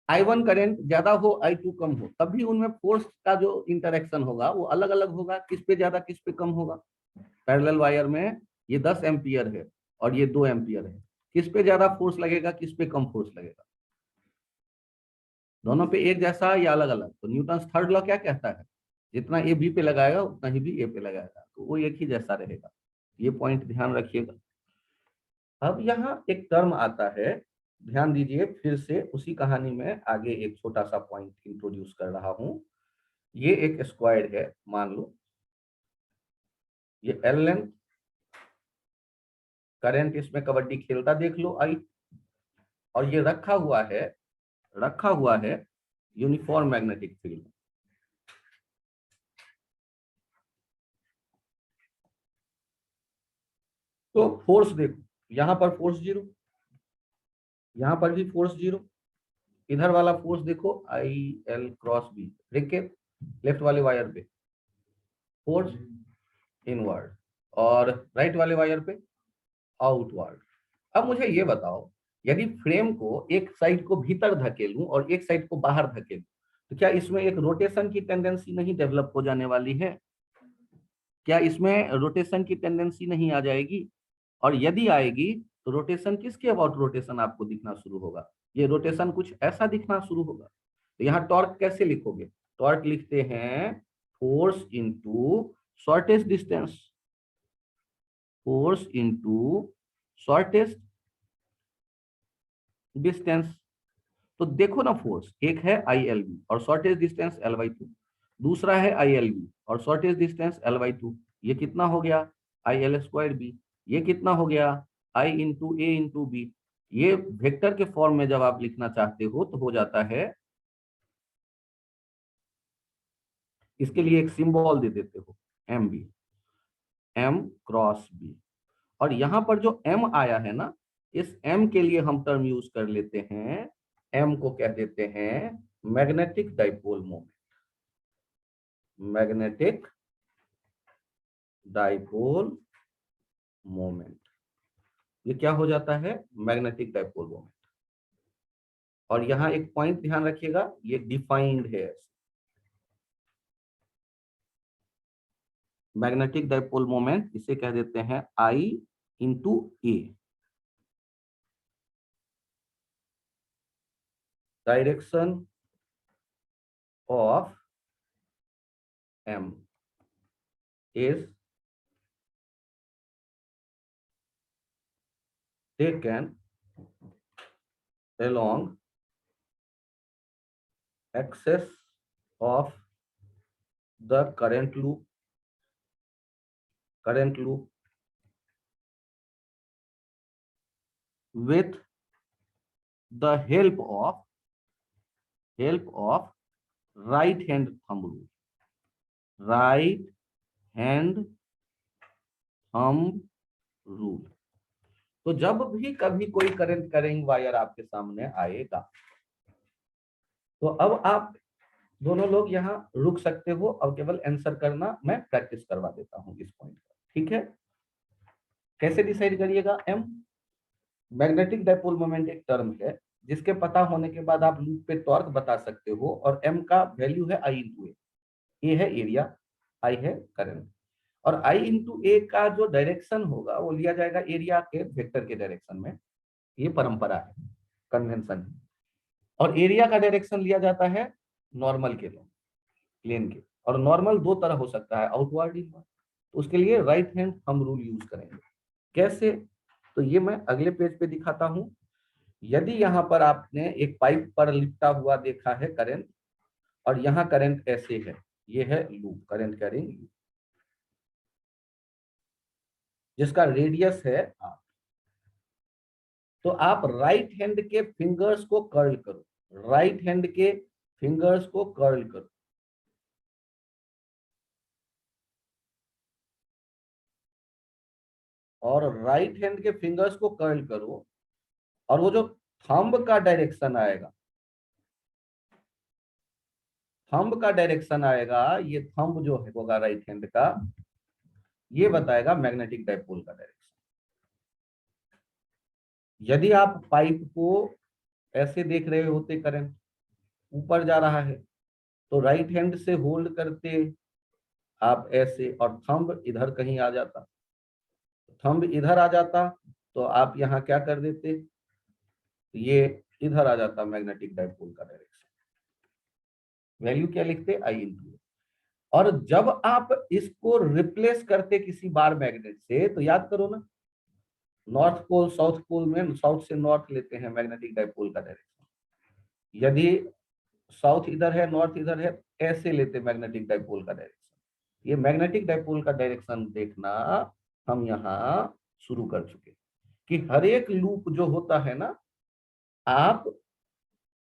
Speaker 1: I1 करंट ज्यादा हो I2 कम हो, तब भी उनमें फोर्स का जो इंटरेक्शन होगा वो अलग अलग होगा। किस पे ज्यादा किस पे कम होगा। पैरेलल वायर में ये 10 एम्पियर है और ये 2 एम्पियर है, किस पे ज्यादा फोर्स लगेगा किस पे कम फोर्स लगेगा। दोनों पे एक जैसा या अलग अलग। तो न्यूटन थर्ड लॉ क्या कहता है, जितना ए बी पे लगाएगा उतना ही बी ए पे लगाएगा, तो वो एक ही जैसा रहेगा। ये पॉइंट ध्यान रखिएगा। अब यहाँ एक टर्म आता है, ध्यान दीजिए, फिर से उसी कहानी में आगे एक छोटा सा पॉइंट इंट्रोड्यूस कर रहा हूं। ये एक स्क्वायर है, मान लो ये एल लेंथ, करंट इसमें कबड्डी खेलता देख लो आई, और ये रखा हुआ है यूनिफॉर्म मैग्नेटिक फील्ड। तो फोर्स देखो, यहां पर फोर्स 0, यहां पर भी फोर्स 0, इधर वाला फोर्स देखो आई एल क्रॉस बी, देखिए लेफ्ट वाले वायर पे फोर्स इनवर्ड और राइट वाले वायर पे आउटवर्ड। अब मुझे ये बताओ, यदि फ्रेम को एक साइड को भीतर धकेलूं और एक साइड को बाहर धकेलूं, तो क्या इसमें एक रोटेशन की टेंडेंसी नहीं डेवलप हो जाने वाली है। क्या इसमें रोटेशन की टेंडेंसी नहीं आ जाएगी। और यदि आएगी तो रोटेशन किसके अबाउट रोटेशन आपको दिखना शुरू होगा। ये रोटेशन कुछ ऐसा दिखना शुरू होगा। तो यहाँ टॉर्क कैसे लिखोगे, टॉर्क लिखते हैं force into shortest distance, force into shortest distance. तो देखो ना, फोर्स एक है आई एल बी और शॉर्टेस्ट डिस्टेंस एल बाई 2, दूसरा है आई एल बी और शॉर्टेस्ट डिस्टेंस एल बाई 2। ये कितना हो गया आई एल स्क्वायर बी। ये कितना हो गया आई इंटू ए इंटू बी। ये वेक्टर के फॉर्म में जब आप लिखना चाहते हो तो हो जाता है, इसके लिए एक सिंबल दे देते हो M B, M cross B. और यहां पर जो एम आया है ना, इस एम के लिए हम टर्म यूज कर लेते हैं, एम को कह देते हैं magnetic dipole moment. Magnetic dipole moment, ये क्या हो जाता है मैग्नेटिक डाइपोल मोमेंट। और यहां एक पॉइंट ध्यान रखिएगा, ये डिफाइंड है। मैग्नेटिक डाइपोल मोमेंट इसे कह देते हैं I into A, direction of M is taken along axis of the current loop with the help of right hand thumb rule, right hand thumb rule। तो जब भी कभी कोई करंट करेंगे वायर आपके सामने आएगा, तो अब आप दोनों लोग यहाँ रुक सकते हो और केवल आंसर करना, मैं प्रैक्टिस करवा देता हूँ इस पॉइंट पर, ठीक है। कैसे डिसाइड करिएगा एम, मैग्नेटिक डाइपोल मोमेंट एक टर्म है जिसके पता होने के बाद आप लूप पे टॉर्क बता सकते हो, और एम का वैल्यू है आई इंटू ए है एरिया, आई है करंट, और आई इंटू ए का जो डायरेक्शन होगा वो लिया जाएगा एरिया के वेक्टर के डायरेक्शन में। ये परंपरा है, कन्वेंशन है। और एरिया का डायरेक्शन लिया जाता है नॉर्मल के लिए, प्लेन के, और नॉर्मल दो तरह हो सकता है, आउटवर्ड इनवर्ड। तो उसके लिए राइट हैंड हम रूल यूज करेंगे। कैसे, तो ये मैं अगले पेज पे दिखाता हूं। यदि यहाँ पर आपने एक पाइप पर लिपटा हुआ देखा है करंट, और यहाँ करंट ऐसे है, ये है लूप, करंट कैरिंग लूप, जिसका रेडियस है R। तो आप राइट हैंड के फिंगर्स को कर्ल करो, राइट हैंड के फिंगर्स को कर्ल करो, और राइट हैंड के फिंगर्स को कर्ल करो, और वो जो थंब का डायरेक्शन आएगा, थंब का डायरेक्शन आएगा, ये थंब जो होगा राइट हैंड का, ये बताएगा मैग्नेटिक डाइपोल का डायरेक्शन। यदि आप पाइप को ऐसे देख रहे होते, करंट ऊपर जा रहा है, तो राइट हैंड से होल्ड करते आप ऐसे, और थंब इधर कहीं आ जाता, थंब इधर आ जाता, तो आप यहाँ क्या कर देते, ये इधर आ जाता मैग्नेटिक डाइपोल का डायरेक्शन। वैल्यू क्या लिखते, I × A। और जब आप इसको रिप्लेस करते किसी बार मैग्नेट से, तो याद करो ना, नॉर्थ पोल साउथ पोल में साउथ से नॉर्थ लेते हैं मैग्नेटिक डाइपोल का डायरेक्शन। यदि साउथ इधर है, नॉर्थ इधर है, ऐसे लेते मैग्नेटिक डाइपोल का डायरेक्शन। ये मैग्नेटिक डाइपोल का डायरेक्शन देखना हम यहाँ शुरू कर चुके कि हर एक लूप जो होता है ना, आप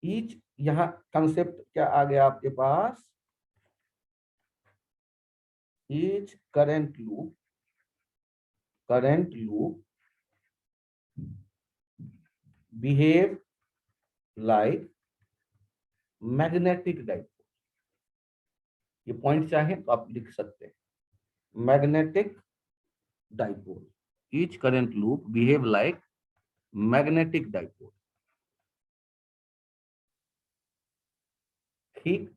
Speaker 1: ईच, यहाँ कंसेप्ट क्या आ गया आपके पास, each current loop behave like magnetic dipole. ये पॉइंट चाहे तो आप लिख सकते हैं, magnetic dipole, each current loop behave like magnetic dipole. ठीक,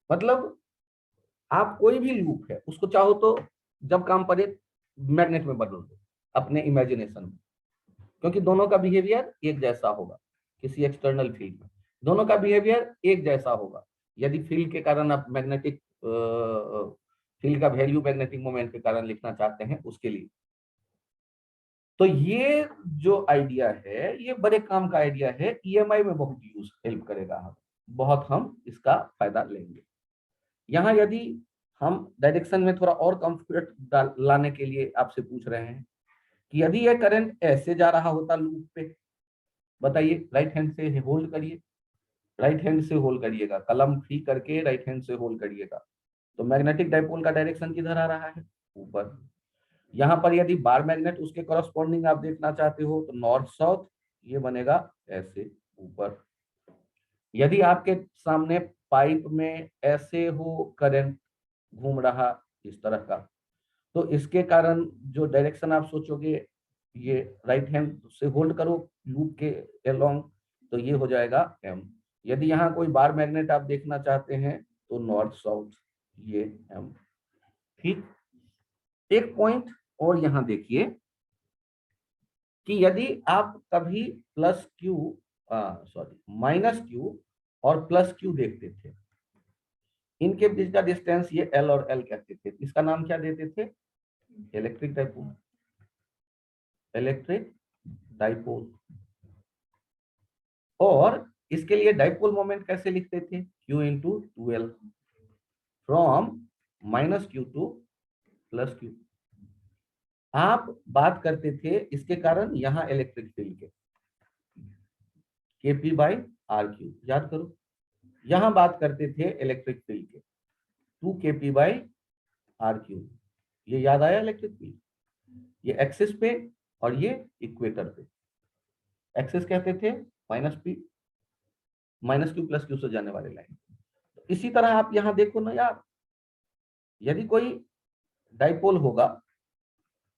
Speaker 1: मतलब आप कोई भी लूप है उसको चाहो तो जब काम पड़े मैग्नेट में बदल दो अपने इमेजिनेशन में, क्योंकि दोनों का बिहेवियर एक जैसा होगा। किसी एक्सटर्नल फील्ड में दोनों का बिहेवियर एक जैसा होगा। यदि फील्ड के कारण आप मैग्नेटिक फील्ड का वैल्यू मैग्नेटिक मोमेंट के कारण लिखना चाहते हैं उसके लिए, तो ये जो आइडिया है ये बड़े काम का आइडिया है, EMI में बहुत यूज हेल्प करेगा, हम बहुत हम इसका फायदा लेंगे। यहाँ यदि हम डायरेक्शन में थोड़ा और कंफर्ट लाने के लिए आपसे पूछ रहे हैं कि यदि यह करंट ऐसे जा रहा होता लूप पे, बताइए, राइट हैंड से होल्ड करिए, राइट हैंड से होल्ड करिएगा, कलम फ्री करके राइट हैंड से होल्ड करिएगा, तो मैग्नेटिक डाइपोल का डायरेक्शन किधर आ रहा है, ऊपर। यहाँ पर यदि बार मैग्नेट उसके कॉरस्पॉन्डिंग आप देखना चाहते हो तो नॉर्थ साउथ, ये बनेगा ऐसे ऊपर। यदि आपके सामने पाइप में ऐसे हो करंट घूम रहा इस तरह का, तो इसके कारण जो डायरेक्शन आप सोचोगे, ये राइट हैंड से होल्ड करो लूप के अलोंग, तो ये हो जाएगा M। यदि यहाँ कोई बार मैग्नेट आप देखना चाहते हैं तो नॉर्थ साउथ, ये M। ठीक, एक पॉइंट और यहाँ देखिए कि यदि आप कभी -Q और +Q देखते थे, इनके बीच का डिस्टेंस ये L और L कहते थे, इसका नाम क्या देते थे, इलेक्ट्रिक डाइपोल, इलेक्ट्रिक डाइपोल। और इसके लिए डाइपोल मोमेंट कैसे लिखते थे, Q × 2L, from -Q to +Q। आप बात करते थे इसके कारण यहाँ इलेक्ट्रिक फील्ड के KP/RQ, याद करो, यहां बात करते थे इलेक्ट्रिक फील्ड के 2 KP/RQ। ये याद आया इलेक्ट्रिक फील्ड, ये एक्सिस पे और ये इक्वेटर पे। एक्सिस कहते थे -Q +Q से जाने वाले लाइन। तो इसी तरह आप यहां देखो ना यार, यदि कोई डाइपोल होगा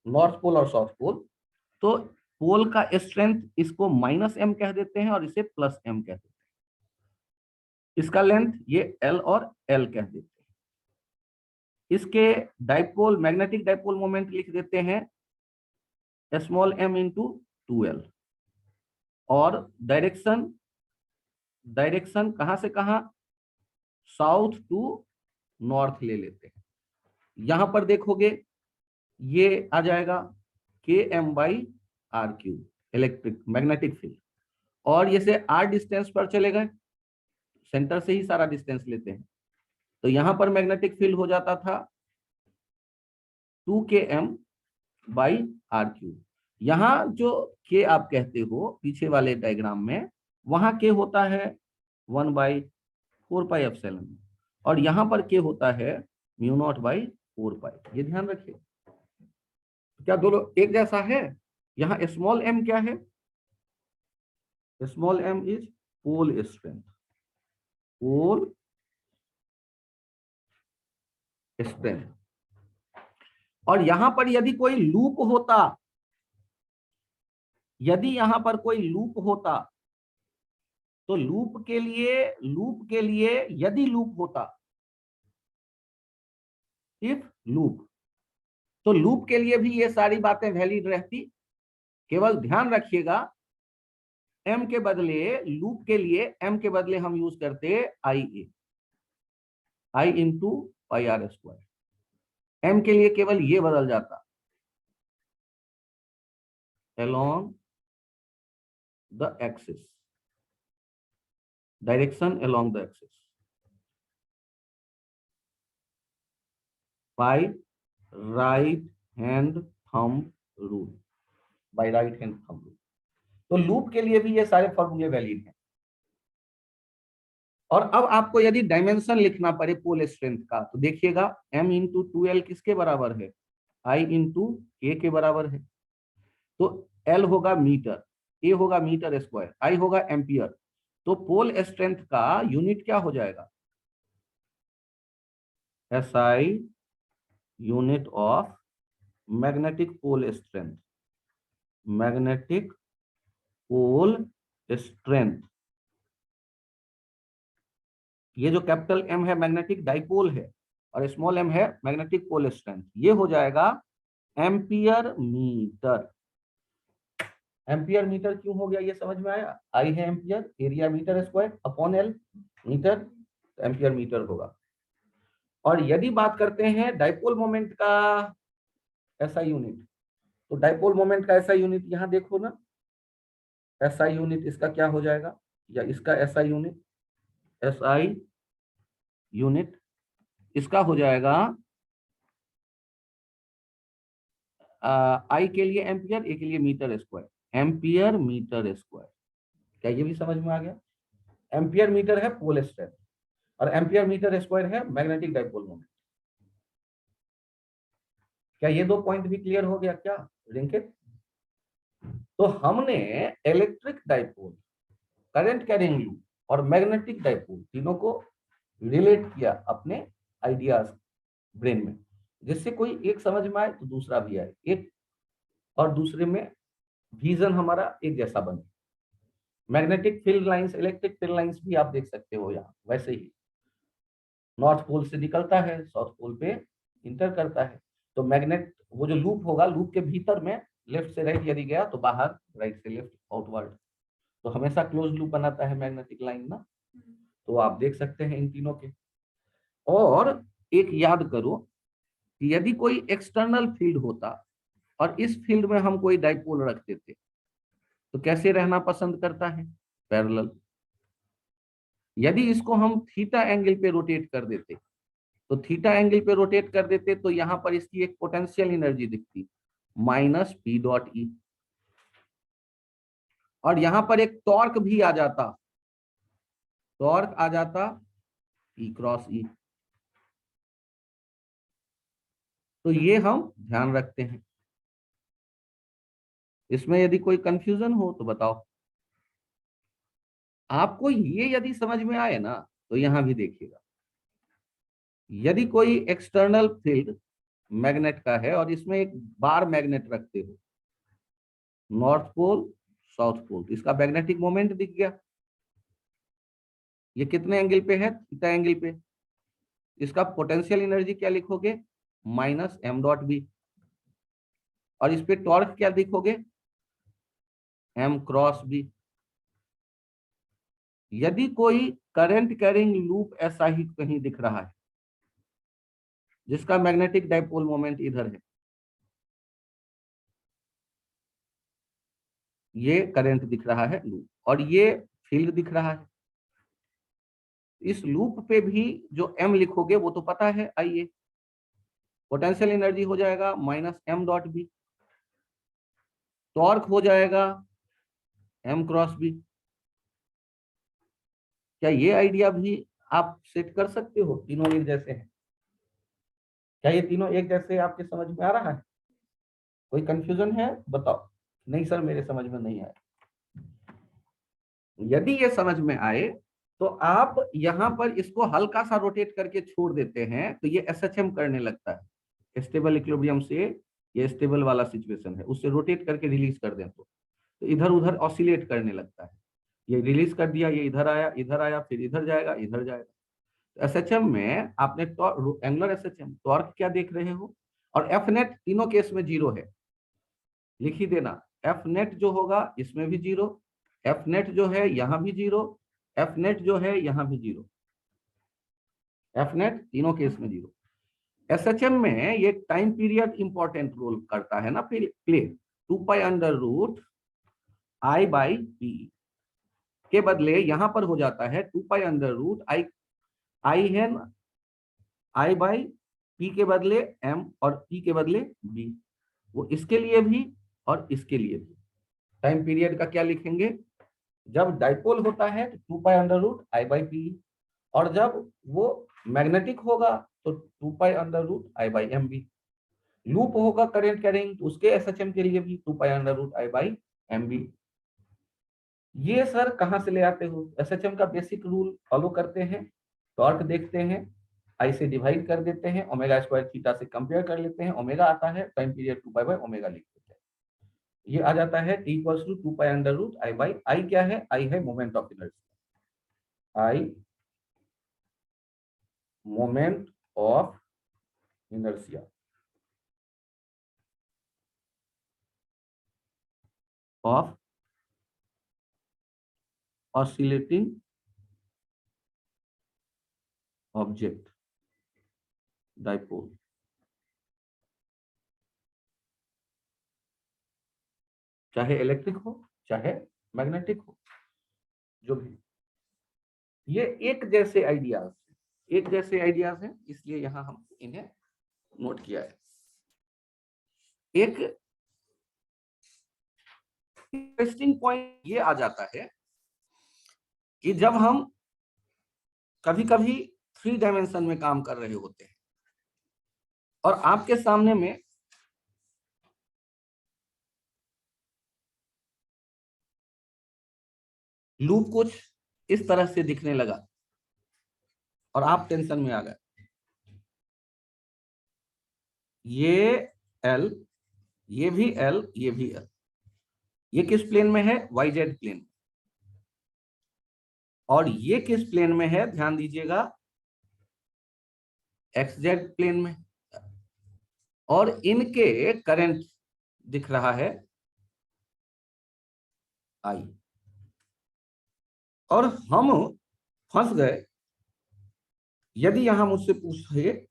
Speaker 1: नॉर्थ पोल और साउथ पोल, तो पोल का स्ट्रेंथ इसको -M कह देते हैं और इसे +M कह देते हैं। इसका लेंथ ये L और L कह देते हैं। इसके डाइपोल मैग्नेटिक डाइपोल मोमेंट लिख देते हैं m × 2L। और डायरेक्शन कहां से कहां, साउथ टू नॉर्थ ले लेते हैं। यहां पर देखोगे ये आ जाएगा KM/RQ, इलेक्ट्रिक मैग्नेटिक फील्ड। और ये से R डिस्टेंस पर चले गए, सेंटर से ही सारा डिस्टेंस लेते हैं, तो यहां पर मैग्नेटिक फील्ड हो जाता था 2 KM/RQ। यहाँ जो K आप कहते हो पीछे वाले डायग्राम में, वहां K होता है 1/4πε, और यहाँ पर K होता है μ0/4π। ये ध्यान रखिए, क्या दोनों एक जैसा है। यहाँ स्मॉल m क्या है, small m is pole strength, और यहां पर यदि कोई लूप होता, यदि यहां पर कोई लूप होता, तो लूप के लिए यदि लूप होता, इफ लूप, तो लूप के लिए भी ये सारी बातें वैलिड रहती। केवल ध्यान रखिएगा, एम के बदले, लूप के लिए एम के बदले हम यूज करते I into pi are square. M के लिए केवल ये बदल जाता, along the axis, direction along the axis, by right hand thumb rule, by right hand thumb rule। तो लूप के लिए भी ये सारे फॉर्मूले वैलिड हैं। और अब आपको यदि डायमेंशन लिखना पड़े पोल स्ट्रेंथ का, तो देखिएगा m इंटू 2l किसके बराबर है, I इंटू k के बराबर है। तो L होगा मीटर, A होगा मीटर स्क्वायर, I होगा एम्पियर। तो पोल स्ट्रेंथ का यूनिट क्या हो जाएगा, SI unit of magnetic pole strength, magnetic pole strength. ये जो कैपिटल M है मैग्नेटिक डाइपोल है, और स्मॉल m है मैग्नेटिक पोल स्ट्रेंथ। ये हो जाएगा एम्पियर मीटर। एम्पियर मीटर क्यों हो गया ये समझ में आया। आई है ampere, area metre square upon L metre, ampere metre होगा। और यदि बात करते हैं डाइपोल मोमेंट का ऐसा यूनिट, तो डाइपोल मोमेंट का ऐसा यूनिट यहां देखो ना, ऐसा यूनिट इसका क्या हो जाएगा, या इसका ऐसा यूनिट, एसआई यूनिट इसका हो जाएगा आई के लिए एम्पियर, ए के लिए metre square, ampere metre square. क्या ये भी समझ में आ गया। एम्पियर मीटर है पोल स्ट्रेंथ और एम्पियर मीटर स्क्वायर है मैग्नेटिक डाइपोल मोमेंट। क्या ये दो पॉइंट भी क्लियर हो गया क्या रिंकित। तो हमने electric dipole, current carrying loop और मैग्नेटिक डाइपोल तीनों को रिलेट किया अपने आइडियाज ब्रेन में, जिससे कोई एक समझ में आए तो दूसरा भी आए, एक और दूसरे में विजन हमारा एक जैसा बने। Magnetic field lines, electric field lines भी आप देख सकते हो यहाँ, वैसे ही नॉर्थ पोल से निकलता है, साउथ पोल पे इंटर करता है। तो मैग्नेट, वो जो लूप होगा, लूप के भीतर में लेफ्ट से राइट यदि गया तो बाहर राइट से लेफ्ट आउटवर्ड, तो हमेशा क्लोज लूप बनाता है मैग्नेटिक लाइन ना। तो आप देख सकते हैं इन तीनों के। और एक याद करो कि यदि कोई एक्सटर्नल फील्ड होता और इस फील्ड में हम कोई डाइपोल रख देते तो कैसे रहना पसंद करता है, पैरेलल। यदि इसको हम थीटा एंगल पे रोटेट कर देते, तो थीटा एंगल पे रोटेट कर देते तो यहां पर इसकी एक पोटेंशियल एनर्जी दिखती माइनस पी डॉट ई, और यहां पर एक टॉर्क भी आ जाता, टॉर्क आ जाता ई क्रॉस ई। तो ये हम ध्यान रखते हैं। इसमें यदि कोई कंफ्यूजन हो तो बताओ। आपको ये यदि समझ में आए ना तो यहां भी देखिएगा, यदि कोई एक्सटर्नल फील्ड मैग्नेट का है और इसमें एक बार मैग्नेट रखते हो, नॉर्थ पोल साउथ पोल, तो इसका मैग्नेटिक मोमेंट दिख गया। ये कितने एंगल पे है, थीटा एंगल पे। इसका पोटेंशियल एनर्जी क्या लिखोगे, माइनस एम डॉट बी। और इस पे टॉर्क क्या लिखोगे, एम क्रॉस बी। यदि कोई करंट कैरिंग लूप ऐसा ही कहीं दिख रहा है जिसका मैग्नेटिक डाइपोल मोमेंट इधर है, ये करंट दिख रहा है लूप और ये फील्ड दिख रहा है, इस लूप पे भी जो m लिखोगे वो तो पता है, आइए पोटेंशियल एनर्जी हो जाएगा minus M dot B, torque हो जाएगा m क्रॉस बी। क्या ये आइडिया भी आप सेट कर सकते हो, तीनों एक जैसे हैं। क्या ये तीनों एक जैसे आपके समझ में आ रहा है, कोई कंफ्यूजन है बताओ। नहीं सर मेरे समझ में नहीं आया। यदि ये समझ में आए तो आप यहां पर इसको हल्का सा रोटेट करके छोड़ देते हैं तो ये एसएचएम करने लगता है, स्टेबल इक्विलिब्रियम से ये स्टेबल वाला सिचुएशन है, उससे रोटेट करके रिलीज कर दें तो इधर उधर ऑसिलेट करने लगता है। ये रिलीज कर दिया, ये इधर आया, फिर इधर जाएगा, इधर जाएगा। एसएचएम में आपने एंगुलर एसएचएम टॉर्क क्या देख रहे हो, और एफ नेट तीनों केस में 0 है, लिख ही देना। एफ नेट जो होगा इसमें भी 0, एफ नेट जो है यहाँ भी 0, एफ नेट जो है यहाँ भी 0, एफ नेट तीनों केस में 0। एसएचएम में ये टाइम पीरियड इंपॉर्टेंट रोल करता है ना, play 2 pi under root I by P के बदले यहां पर हो जाता है 2 पाई अंडर रूट आई है ना, आई बाई पी के बदले एम और पी के बदले बी, वो इसके लिए भी और इसके लिए भी। टाइम पीरियड का क्या लिखेंगे, जब डाइपोल होता है तो 2 pi under root I by P, और जब वो मैग्नेटिक होगा तो 2 pi under root I by M B. Loop होगा करंट कैरिंग तो उसके एसएचएम के लिए भी 2 pi under root I by M B. ये सर कहां से ले आते हो, एसएचएम का बेसिक रूल फॉलो करते हैं, टॉर्क देखते हैं, आई से डिवाइड कर देते हैं, ओमेगा स्क्वायर थीटा से कंपेयर कर लेते हैं, ओमेगा आता है, time period 2 pi by omega लिख देते हैं, ये आ जाता है t equals to 2 pi under root I by I. क्या है, आई है moment of inertia, I moment of inertia of oscillating object dipole. चाहे इलेक्ट्रिक हो चाहे मैग्नेटिक हो, जो भी, ये एक जैसे आइडियाज हैं, इसलिए यहां हम इन्हें नोट किया है। एक इंटरेस्टिंग पॉइंट ये आ जाता है कि जब हम कभी कभी 3 डायमेंशन में काम कर रहे होते हैं और आपके सामने में लूप कुछ इस तरह से दिखने लगा और आप टेंशन में आ गए, ये एल, ये भी एल, ये भी एल, ये किस प्लेन में है, वाई जेड प्लेन, और ये किस प्लेन में है, ध्यान दीजिएगा, एक्स जेड प्लेन में, और इनके करंट दिख रहा है आई, और हम फंस गए। यदि यहां मुझसे पूछे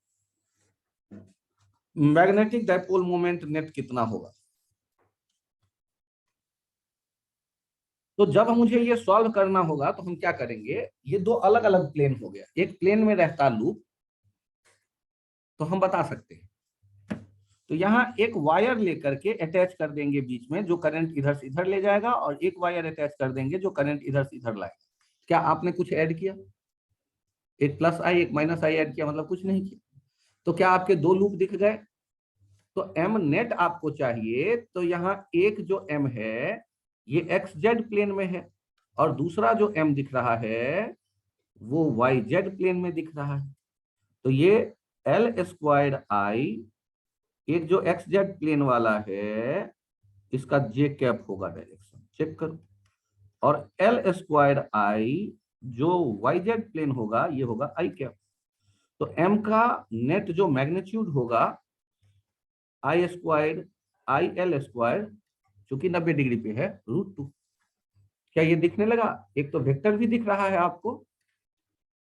Speaker 1: मैग्नेटिक डाइपोल मोमेंट नेट कितना होगा, तो जब मुझे ये सॉल्व करना होगा तो हम क्या करेंगे, ये 2 अलग अलग प्लेन हो गया, एक प्लेन में रहता लूप तो हम बता सकते हैं, तो यहाँ एक वायर लेकर के अटैच कर देंगे बीच में, जो करंट इधर से इधर ले जाएगा, और एक वायर अटैच कर देंगे जो करंट इधर से इधर लाएगा। क्या आपने कुछ ऐड किया, एक प्लस आई एक माइनस आई ऐड किया, मतलब कुछ नहीं किया, तो क्या आपके 2 लूप दिख गए। तो एम नेट आपको चाहिए, तो यहाँ एक जो एम है ये एक्स जेड प्लेन में है, और दूसरा जो एम दिख रहा है वो वाई जेड प्लेन में दिख रहा है। तो ये एल स्क्वायर्ड आई, एक जो एक्स जेड प्लेन वाला है इसका जे कैप होगा, डायरेक्शन चेक करो, और एल स्क्वायर्ड आई जो वाई जेड प्लेन होगा ये होगा आई कैप। तो एम का नेट जो मैग्नीट्यूड होगा आई स्क्वायर्ड आई एल स्क्वायर्ड, चूंकि 90 डिग्री पे है, √2। क्या ये दिखने लगा, एक तो वेक्टर भी दिख रहा है आपको,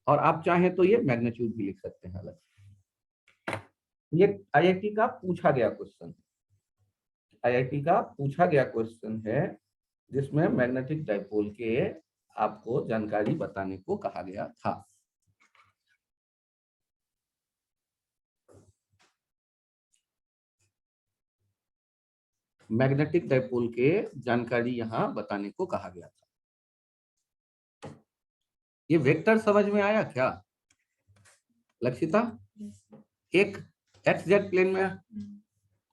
Speaker 1: और आप चाहें तो ये मैग्नीट्यूड भी लिख सकते हैं अलग। ये आईआईटी का पूछा गया क्वेश्चन, आईआईटी का पूछा गया क्वेश्चन है जिसमें मैग्नेटिक डाइपोल के आपको जानकारी बताने को कहा गया था। मैग्नेटिक डाइपोल के जानकारी यहां बताने को कहा गया था। ये वेक्टर समझ में आया क्या लक्षिता, एक एक्स जेड प्लेन में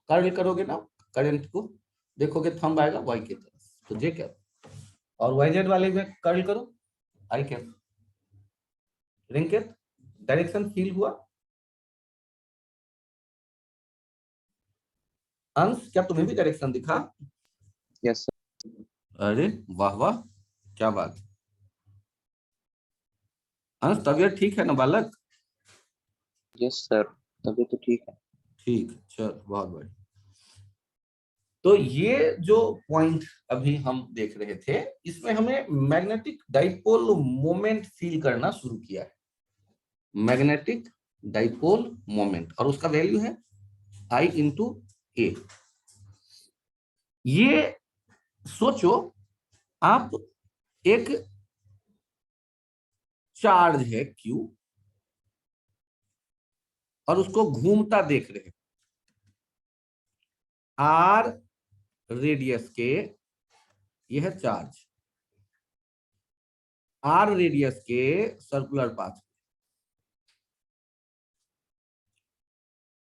Speaker 1: कर्ल करोगे ना करंट को, देखोगे थंब आएगा वाई की तरफ, तो जे कैप, और वाई जेड वाले में कर्ल करो I cap, ring cap, direction feel हुआ, अंश, क्या तुम्हें भी डायरेक्शन दिखा?
Speaker 2: Yes sir.
Speaker 1: अरे वाह वाह, क्या बात। अंश तबीयत ठीक है ना बालक?
Speaker 2: यस सर, तभी तो ठीक है।
Speaker 1: ठीक, चल बहुत बढ़िया। तो ये जो पॉइंट अभी हम देख रहे थे, इसमें हमें मैग्नेटिक डाइपोल मोमेंट फील करना शुरू किया है। मैग्नेटिक डाइपोल मोमेंट, और उसका वैल्यू है I इंटू ए। ये सोचो, आप एक चार्ज है Q और उसको घूमता देख रहे हैं R रेडियस के, यह है चार्ज R रेडियस के सर्कुलर पाथ,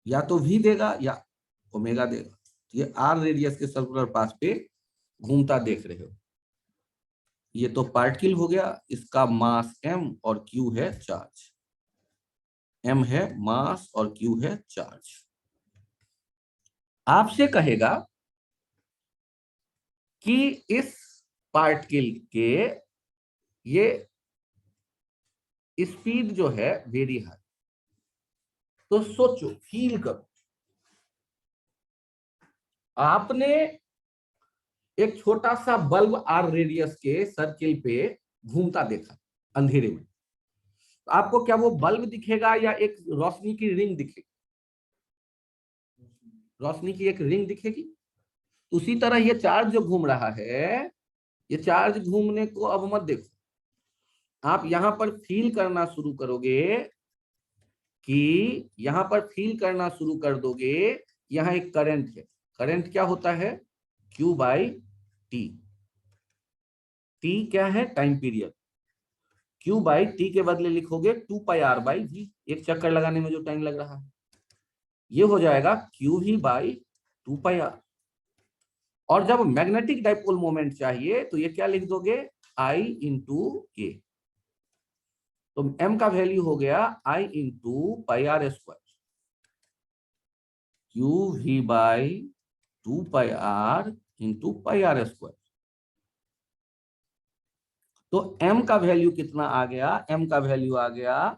Speaker 1: या तो V देगा या ओमेगा देगा। ये R रेडियस के सर्कुलर पाथ पे घूमता देख रहे हो। ये तो पार्टिकल हो गया, इसका मास m और q है चार्ज। m है मास और q है चार्ज। आपसे कहेगा कि इस पार्टिकल के ये स्पीड जो है वेरी हाई। तो सोचो, फील करो, आपने एक छोटा सा बल्ब R रेडियस के सर्किल पे घूमता देखा अंधेरे में। तो आपको क्या वो बल्ब दिखेगा या एक रोशनी की रिंग दिखेगी? रोशनी की एक रिंग दिखेगी। उसी तरह ये चार्ज जो घूम रहा है, ये चार्ज घूमने को अब मत देखो, आप यहां पर फील करना शुरू करोगे कि यहां पर फील करना शुरू कर दोगे, यहां एक करंट है। करंट क्या होता है? Q by T. टी क्या है? Time period. Q by T के बदले लिखोगे 2 पाई R बाई V, एक चक्कर लगाने में जो टाइम लग रहा है, ये हो जाएगा QV बाई 2 पाई R। और जब मैग्नेटिक डाइपोल मोमेंट चाहिए तो ये क्या लिख दोगे? I into A. तो m का वैल्यू हो गया I into pi are square, Q V by 2 pi R into pi are square. तो m का वैल्यू कितना आ गया? m का वैल्यू आ गया,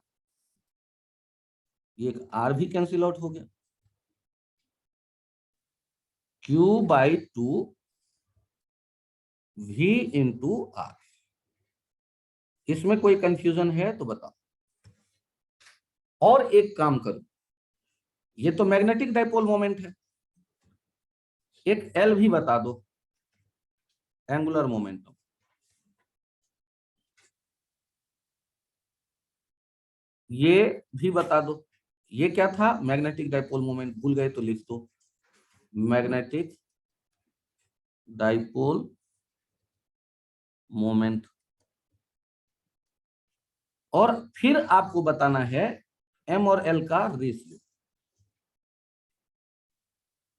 Speaker 1: ये r भी कैंसिल आउट हो गया, q by 2 v into R. इसमें कोई कंफ्यूजन है तो बताओ। और एक काम करो, ये तो मैग्नेटिक डाइपोल मोमेंट है, एक L भी बता दो, एंगुलर मोमेंटम। ये भी बता दो, ये क्या था? Magnetic dipole moment. भूल गए तो लिख दो, मैग्नेटिक डाइपोल मोमेंट। और फिर आपको बताना है m और l का रेशियो।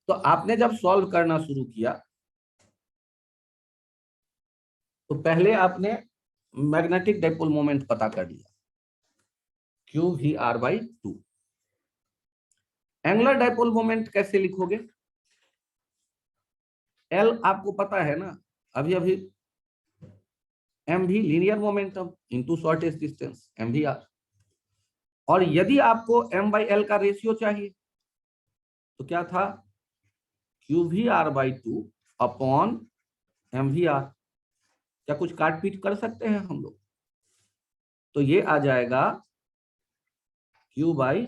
Speaker 1: तो आपने जब सॉल्व करना शुरू किया तो पहले आपने मैग्नेटिक डाइपोल मोमेंट पता कर लिया, Q V R by 2। Angular dipole moment कैसे लिखोगे? L आपको पता है ना, अभी अभी m भी linear momentum into shortest distance m भी आर। और यदि आपको m बाई एल का रेशियो चाहिए तो क्या था? Q V R by 2 upon M V R. क्या कुछ काट पीट कर सकते हैं हम लोग? तो ये आ जाएगा Q बाई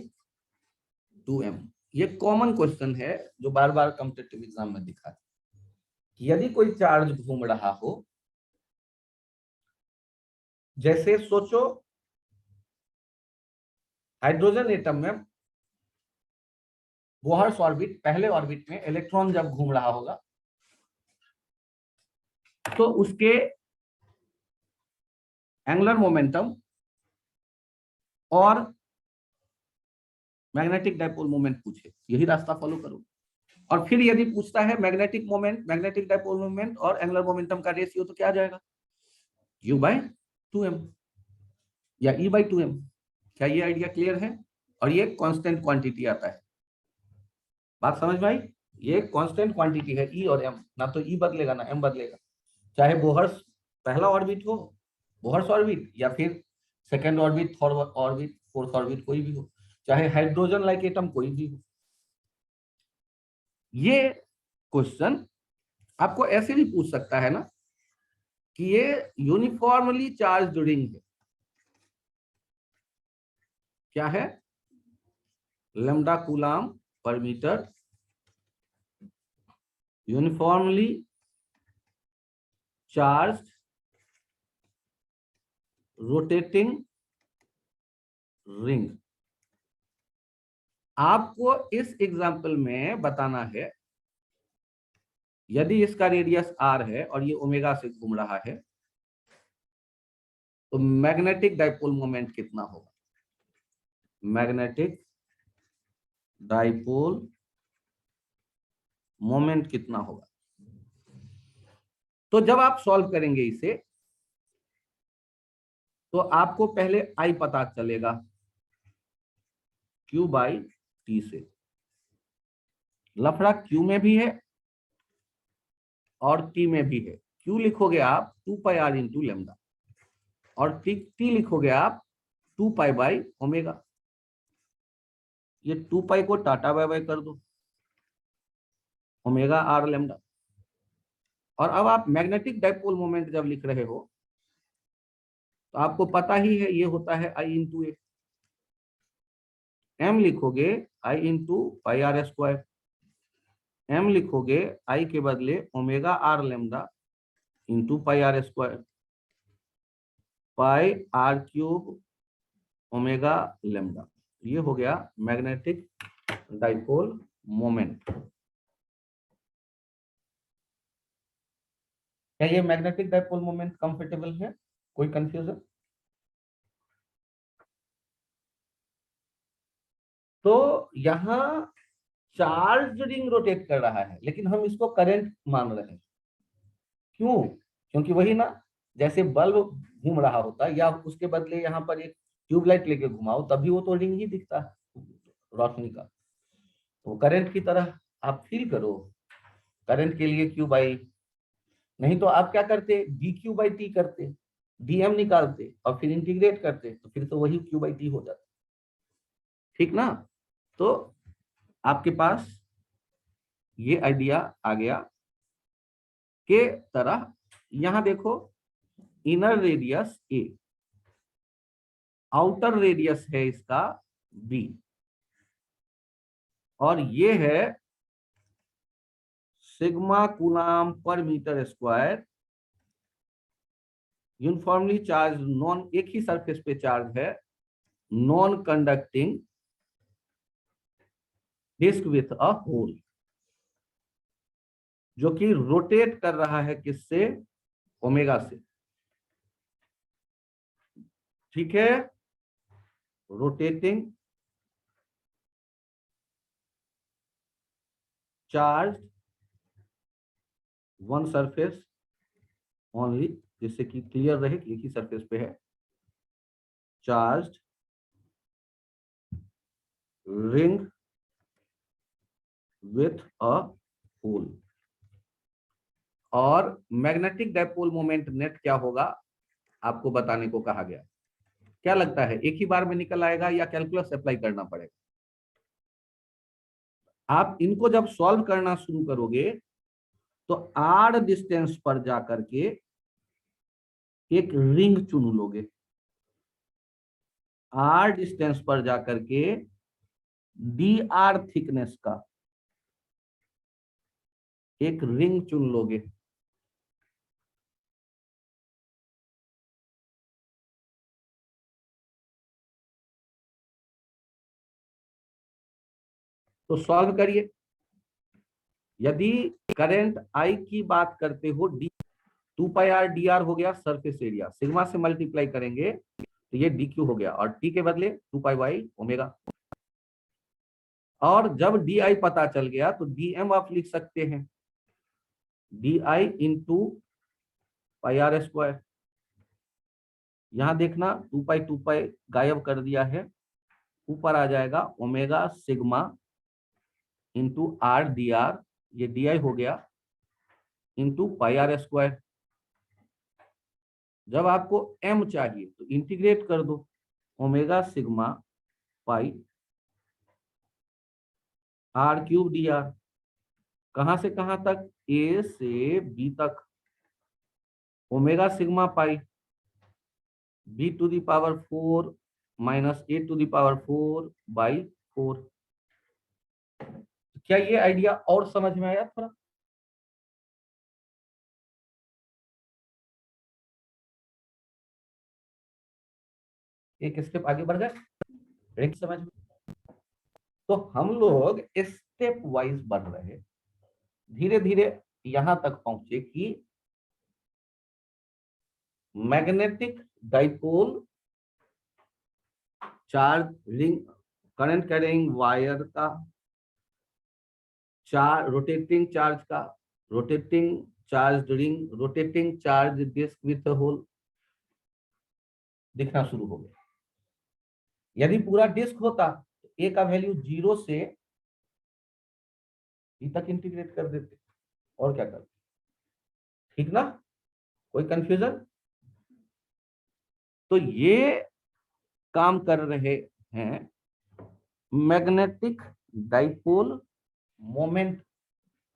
Speaker 1: 2m। ये कॉमन क्वेश्चन है जो बार बार कॉम्पिटिटिव एग्जाम में दिखा है। यदि कोई चार्ज घूम रहा हो, जैसे सोचो हाइड्रोजन एटम में बोहर्स ऑर्बिट, पहले ऑर्बिट में इलेक्ट्रॉन जब घूम रहा होगा तो उसके एंगुलर मोमेंटम और मैग्नेटिक डाइपोल मोमेंट पूछे, यही रास्ता फॉलो करो। और फिर यदि पूछता है magnetic moment, magnetic dipole moment और एंगुलर मोमेंटम का रेशियो, तो क्या आ जाएगा? U बाई 2m या E बाई 2m। क्या ये आइडिया क्लियर है? और ये कांस्टेंट क्वांटिटी आता है। बात समझ में आई? ये कांस्टेंट क्वांटिटी है ई और एम, ना तो ई बदलेगा ना एम बदलेगा, चाहे बोहर्स पहला ऑर्बिट हो, बोहर्स ऑर्बिट, या फिर second orbit, third orbit, fourth orbit, कोई भी हो, चाहे हाइड्रोजन लाइक एटम कोई भी हो। ये क्वेश्चन आपको ऐसे भी पूछ सकता है ना कि ये यूनिफॉर्मली चार्ज रिंग है, क्या है, lambda coulomb per metre, uniformly charge rotating ring. आपको इस एग्जाम्पल में बताना है, यदि इसका रेडियस r है और ये ओमेगा से घूम रहा है, तो मैग्नेटिक डाइपोल मोमेंट कितना होगा, मैग्नेटिक डाइपोल मोमेंट कितना होगा। तो जब आप सॉल्व करेंगे इसे, तो आपको पहले I पता चलेगा Q बाई T से। लफड़ा Q में भी है और T में भी है। Q लिखोगे आप 2 पाई r इंटू लेमडा, और T लिखोगे आप 2 पाई बाई ओमेगा। ये 2 पाई को टाटा बाय बाय कर दो, ओमेगा r लेमडा। और अब आप मैग्नेटिक डाइपोल मोमेंट जब लिख रहे हो, तो आपको पता ही है ये होता है I इंटू ए। m लिखोगे I into pi are square, m लिखोगे I के बदले omega r lambda into pi are square, pi R cube omega lambda. ये हो गया मैग्नेटिक डाइपोल मोमेंट। क्या ये मैग्नेटिक डाइपोल मोमेंट कंफर्टेबल है, कोई कंफ्यूजन? तो यहां चार्ज रिंग रोटेट कर रहा है, लेकिन हम इसको करंट मान रहे हैं। क्यों? क्योंकि वही ना, जैसे बल्ब घूम रहा होता है, या उसके बदले यहाँ पर एक ट्यूबलाइट लेके घुमाओ, तभी वो तो रिंग ही दिखता है रोशनी का। तो करंट की तरह आप फील करो, करंट के लिए क्यू बाई, नहीं तो आप क्या करते, डी क्यू बाई टी करते, डीएम निकालते और फिर इंटीग्रेट करते, तो फिर तो वही क्यू बाई टी हो जाता, ठीक ना। तो आपके पास ये आइडिया आ गया के तरह। यहां देखो, inner radius A, outer radius है इसका बी, और ये है sigma coulomb per metre square, uniformly charge non, एक ही सरफेस पे चार्ज है, non conducting disc with a hole, जो कि रोटेट कर रहा है किससे, ओमेगा से, ठीक है, rotating charge one surface only, जिससे कि क्लियर रहे कि एक ही सरफेस पे है, charge ring with a hole. और मैग्नेटिक डाइपोल मोमेंट नेट क्या होगा आपको बताने को कहा गया। क्या लगता है, एक ही बार में निकल आएगा या कैलकुलस अप्लाई करना पड़ेगा? आप इनको जब सॉल्व करना शुरू करोगे, तो आर डिस्टेंस पर जाकर के एक रिंग चुन लोगे, आर डिस्टेंस पर जाकर के डी आर थिकनेस का एक रिंग चुन लोगे। तो सॉल्व करिए। यदि करंट आई की बात करते हो, D 2 pi R D R हो गया सरफेस एरिया, सिग्मा से मल्टीप्लाई करेंगे तो ये डी क्यू हो गया, और टी के बदले 2 पाई बाई ओमेगा। और जब डी आई पता चल गया, तो डी एम आप लिख सकते हैं D I into pi are square. यहां देखना 2 पाई गायब कर दिया है, ऊपर आ जाएगा omega sigma into R D R ये डी हो गया इंटू पाई आर स्क्वायर। जब आपको m चाहिए तो इंटीग्रेट कर दो, omega sigma pi R cube D R. कहां से कहां तक? ए से बी तक। Omega sigma pi B to the power 4 minus A to the power 4/4। क्या ये आइडिया और समझ में आया थोड़ा? एक स्टेप आगे बढ़ गए, एक समझ में। तो हम लोग स्टेप वाइज बढ़ रहे, धीरे धीरे यहां तक पहुंचे कि magnetic dipole charge ring, current carrying wire का चार्ज, रोटेटिंग चार्ज का, rotating charge ring, rotating charge disc with hole दिखना शुरू हो गया। यदि पूरा डिस्क होता तो ए का वैल्यू 0 से बी तक इंटीग्रेट कर देते, और क्या करते? ठीक ना? कोई कंफ्यूजन? तो ये काम कर रहे हैं मैग्नेटिक डाइपोल मोमेंट।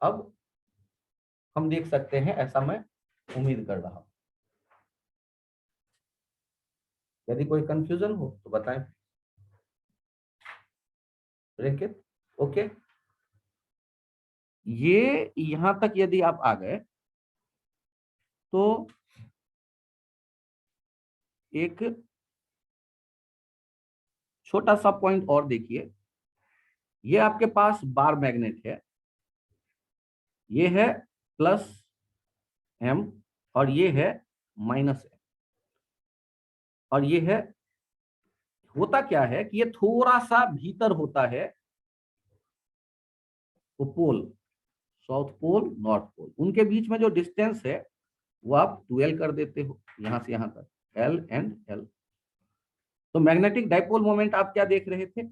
Speaker 1: अब हम देख सकते हैं, ऐसा मैं उम्मीद कर रहा हूं। यदि कोई कंफ्यूजन हो तो बताएं। रेखित ओके। ये यहां तक यदि आप आ गए तो एक छोटा सा पॉइंट और देखिए। ये आपके पास बार मैग्नेट है, ये है प्लस m और ये है माइनस m, और ये है, होता क्या है कि ये थोड़ा सा भीतर होता है, वो पोल, साउथ पोल नॉर्थ पोल, उनके बीच में जो डिस्टेंस है वो आप 12 कर देते हो, यहां से यहां तक L एंड L। तो मैग्नेटिक डाइपोल मोमेंट आप क्या देख रहे थे?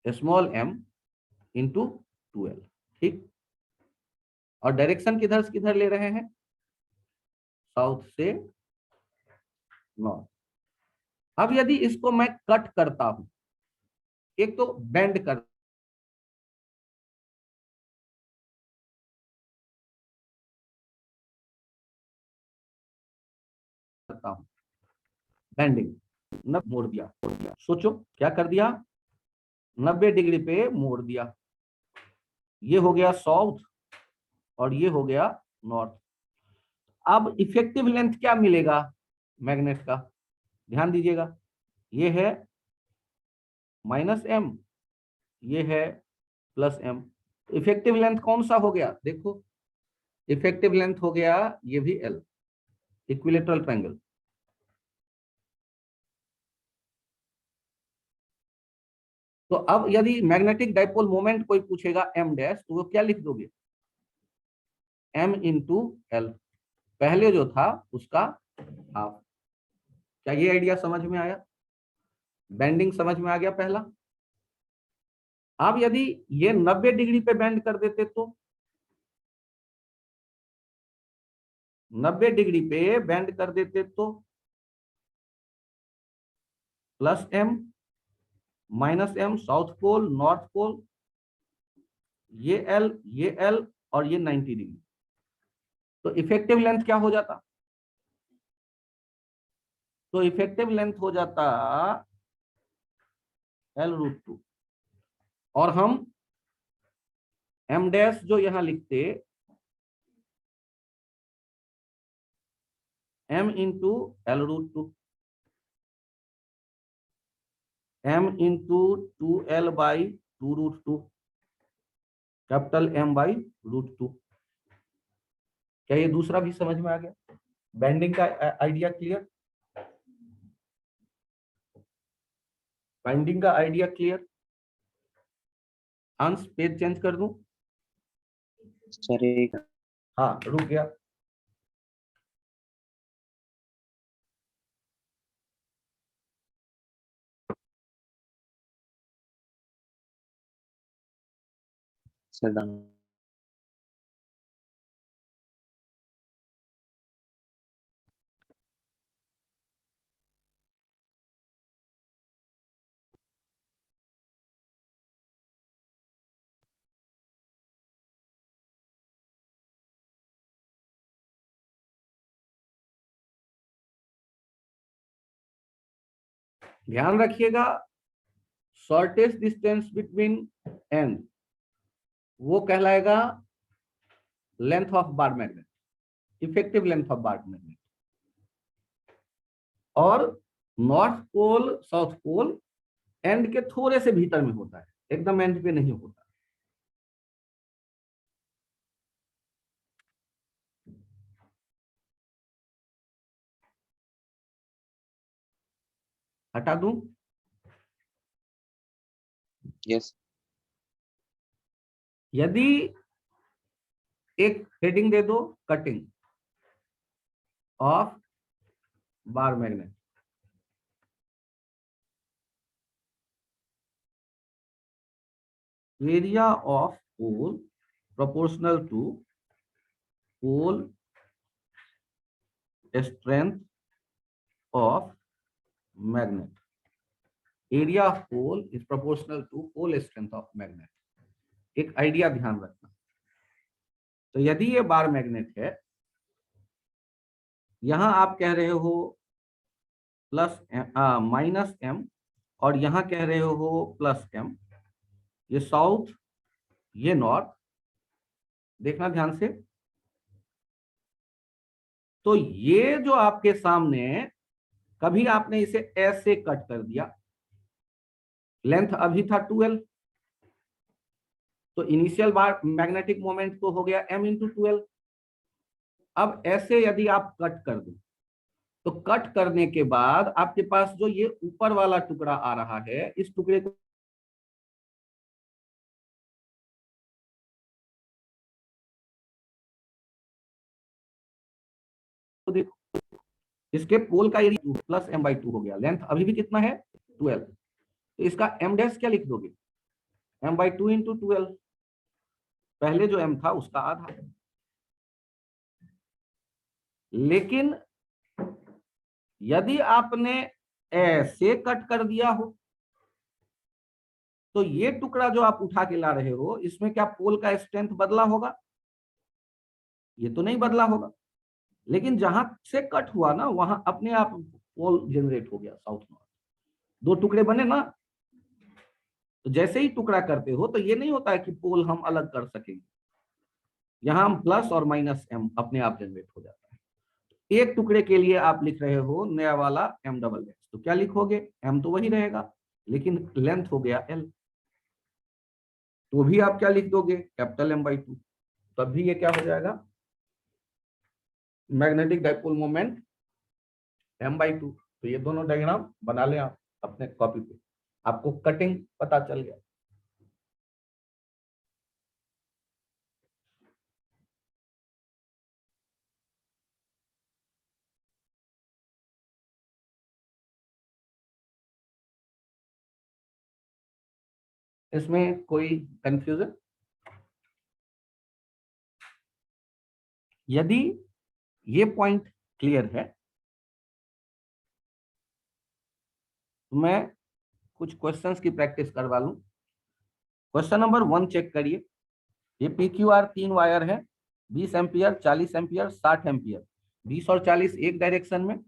Speaker 1: स्मॉल m इंटू 12, ठीक। और डायरेक्शन किधर से किधर ले रहे हैं? साउथ से नॉर्थ। अब यदि इसको मैं कट करता हूं, एक तो बेंड करता हूं, बेंडिंग, मोड़ दिया। सोचो क्या कर दिया? 90 डिग्री पे मोड़ दिया। ये हो गया साउथ और ये हो गया नॉर्थ। अब इफेक्टिव लेंथ क्या मिलेगा मैग्नेट का? ध्यान दीजिएगा, ये है -m, ये है +m। इफेक्टिव लेंथ कौन सा हो गया? देखो, इफेक्टिव लेंथ हो गया ये भी L, इक्विलेटरल ट्रायंगल। तो अब यदि मैग्नेटिक डाइपोल मोमेंट कोई पूछेगा m डैश, तो वो क्या लिख दोगे? m इंटू L, पहले जो था उसका हाफ। क्या ये आइडिया समझ में आया? बेंडिंग समझ में आ गया पहला। अब यदि ये 90 डिग्री पे बेंड कर देते तो 90 डिग्री पे बेंड कर देते तो +m -m, south pole north pole, ये L और ये 90 डिग्री। तो इफेक्टिव लेंथ क्या हो जाता? तो इफेक्टिव लेंथ हो जाता L√2। और हम m डैश जो यहां लिखते, m into L√2, m into 2L/√2, capital M/√2। क्या ये दूसरा भी समझ में आ गया? बेंडिंग का आइडिया क्लियर? बाइंडिंग का idea clear? Ansh page change कर दूं?
Speaker 2: सर एक
Speaker 1: हाँ, रुक गया।
Speaker 2: Sir done.
Speaker 1: ध्यान रखिएगा, शॉर्टेस्ट डिस्टेंस बिटवीन एंड वो कहलाएगा length of bar magnet, effective length of bar magnet. और north pole south pole end के थोड़े से भीतर में होता है, एकदम एंड पे नहीं होता। हटा दूं?
Speaker 2: यस।
Speaker 1: यदि एक हेडिंग दे दो, cutting of bar magnet, area of pole proportional to pole strength of magnet. Area of pole is proportional to pole strength of magnet. एक आइडिया ध्यान रखना। तो यदि ये बार मैग्नेट है, यहां आप कह रहे हो प्लस माइनस एम और यहां कह रहे हो प्लस एम, ये साउथ ये नॉर्थ, देखना ध्यान से। तो ये जो आपके सामने, कभी आपने इसे ऐसे कट कर दिया, लेंथ अभी था 12, तो इनिशियल बार मैग्नेटिक मोमेंट तो हो गया m इंटू 12। अब ऐसे यदि आप कट कर दो, तो कट करने के बाद आपके पास जो ये ऊपर वाला टुकड़ा आ रहा है, इस टुकड़े को देखो, इसके पोल का एरिया प्लस m/2 हो गया, लेंथ अभी भी कितना है 12, तो इसका m डैश क्या लिख दोगे, m/2 इंटू 12, पहले जो m था उसका आधा। लेकिन यदि आपने ऐसे कट कर दिया हो, तो ये टुकड़ा जो आप उठा के ला रहे हो, इसमें क्या पोल का स्ट्रेंथ बदला होगा? ये तो नहीं बदला होगा। लेकिन जहां से कट हुआ ना, वहां अपने आप पोल जनरेट हो गया साउथ नॉर्थ, दो टुकड़े बने ना। तो जैसे ही टुकड़ा करते हो, तो ये नहीं होता है कि पोल हम अलग कर सकेंगे, यहां हम प्लस और माइनस एम अपने आप जनरेट हो जाता है। एक टुकड़े के लिए आप लिख रहे हो नया वाला m डबल एक्स, तो क्या लिखोगे, m तो वही रहेगा, लेकिन लेंथ हो गया l, तो भी आप क्या लिख दोगे, कैपिटल M/2। तब भी ये क्या हो जाएगा, मैग्नेटिक डाइपोल मोमेंट m/2। तो ये दोनों डायग्राम बना लें आप अपने कॉपी पे, आपको कटिंग पता चल गया। इसमें कोई कंफ्यूजन? यदि ये पॉइंट क्लियर है, तो मैं कुछ क्वेश्चंस की प्रैक्टिस करवा लूं। क्वेश्चन नंबर 1 चेक करिए। ये PQR 3 वायर है, 20 एम्पियर, 40 एम्पियर, 60 एम्पियर। 20 और 40 एक डायरेक्शन में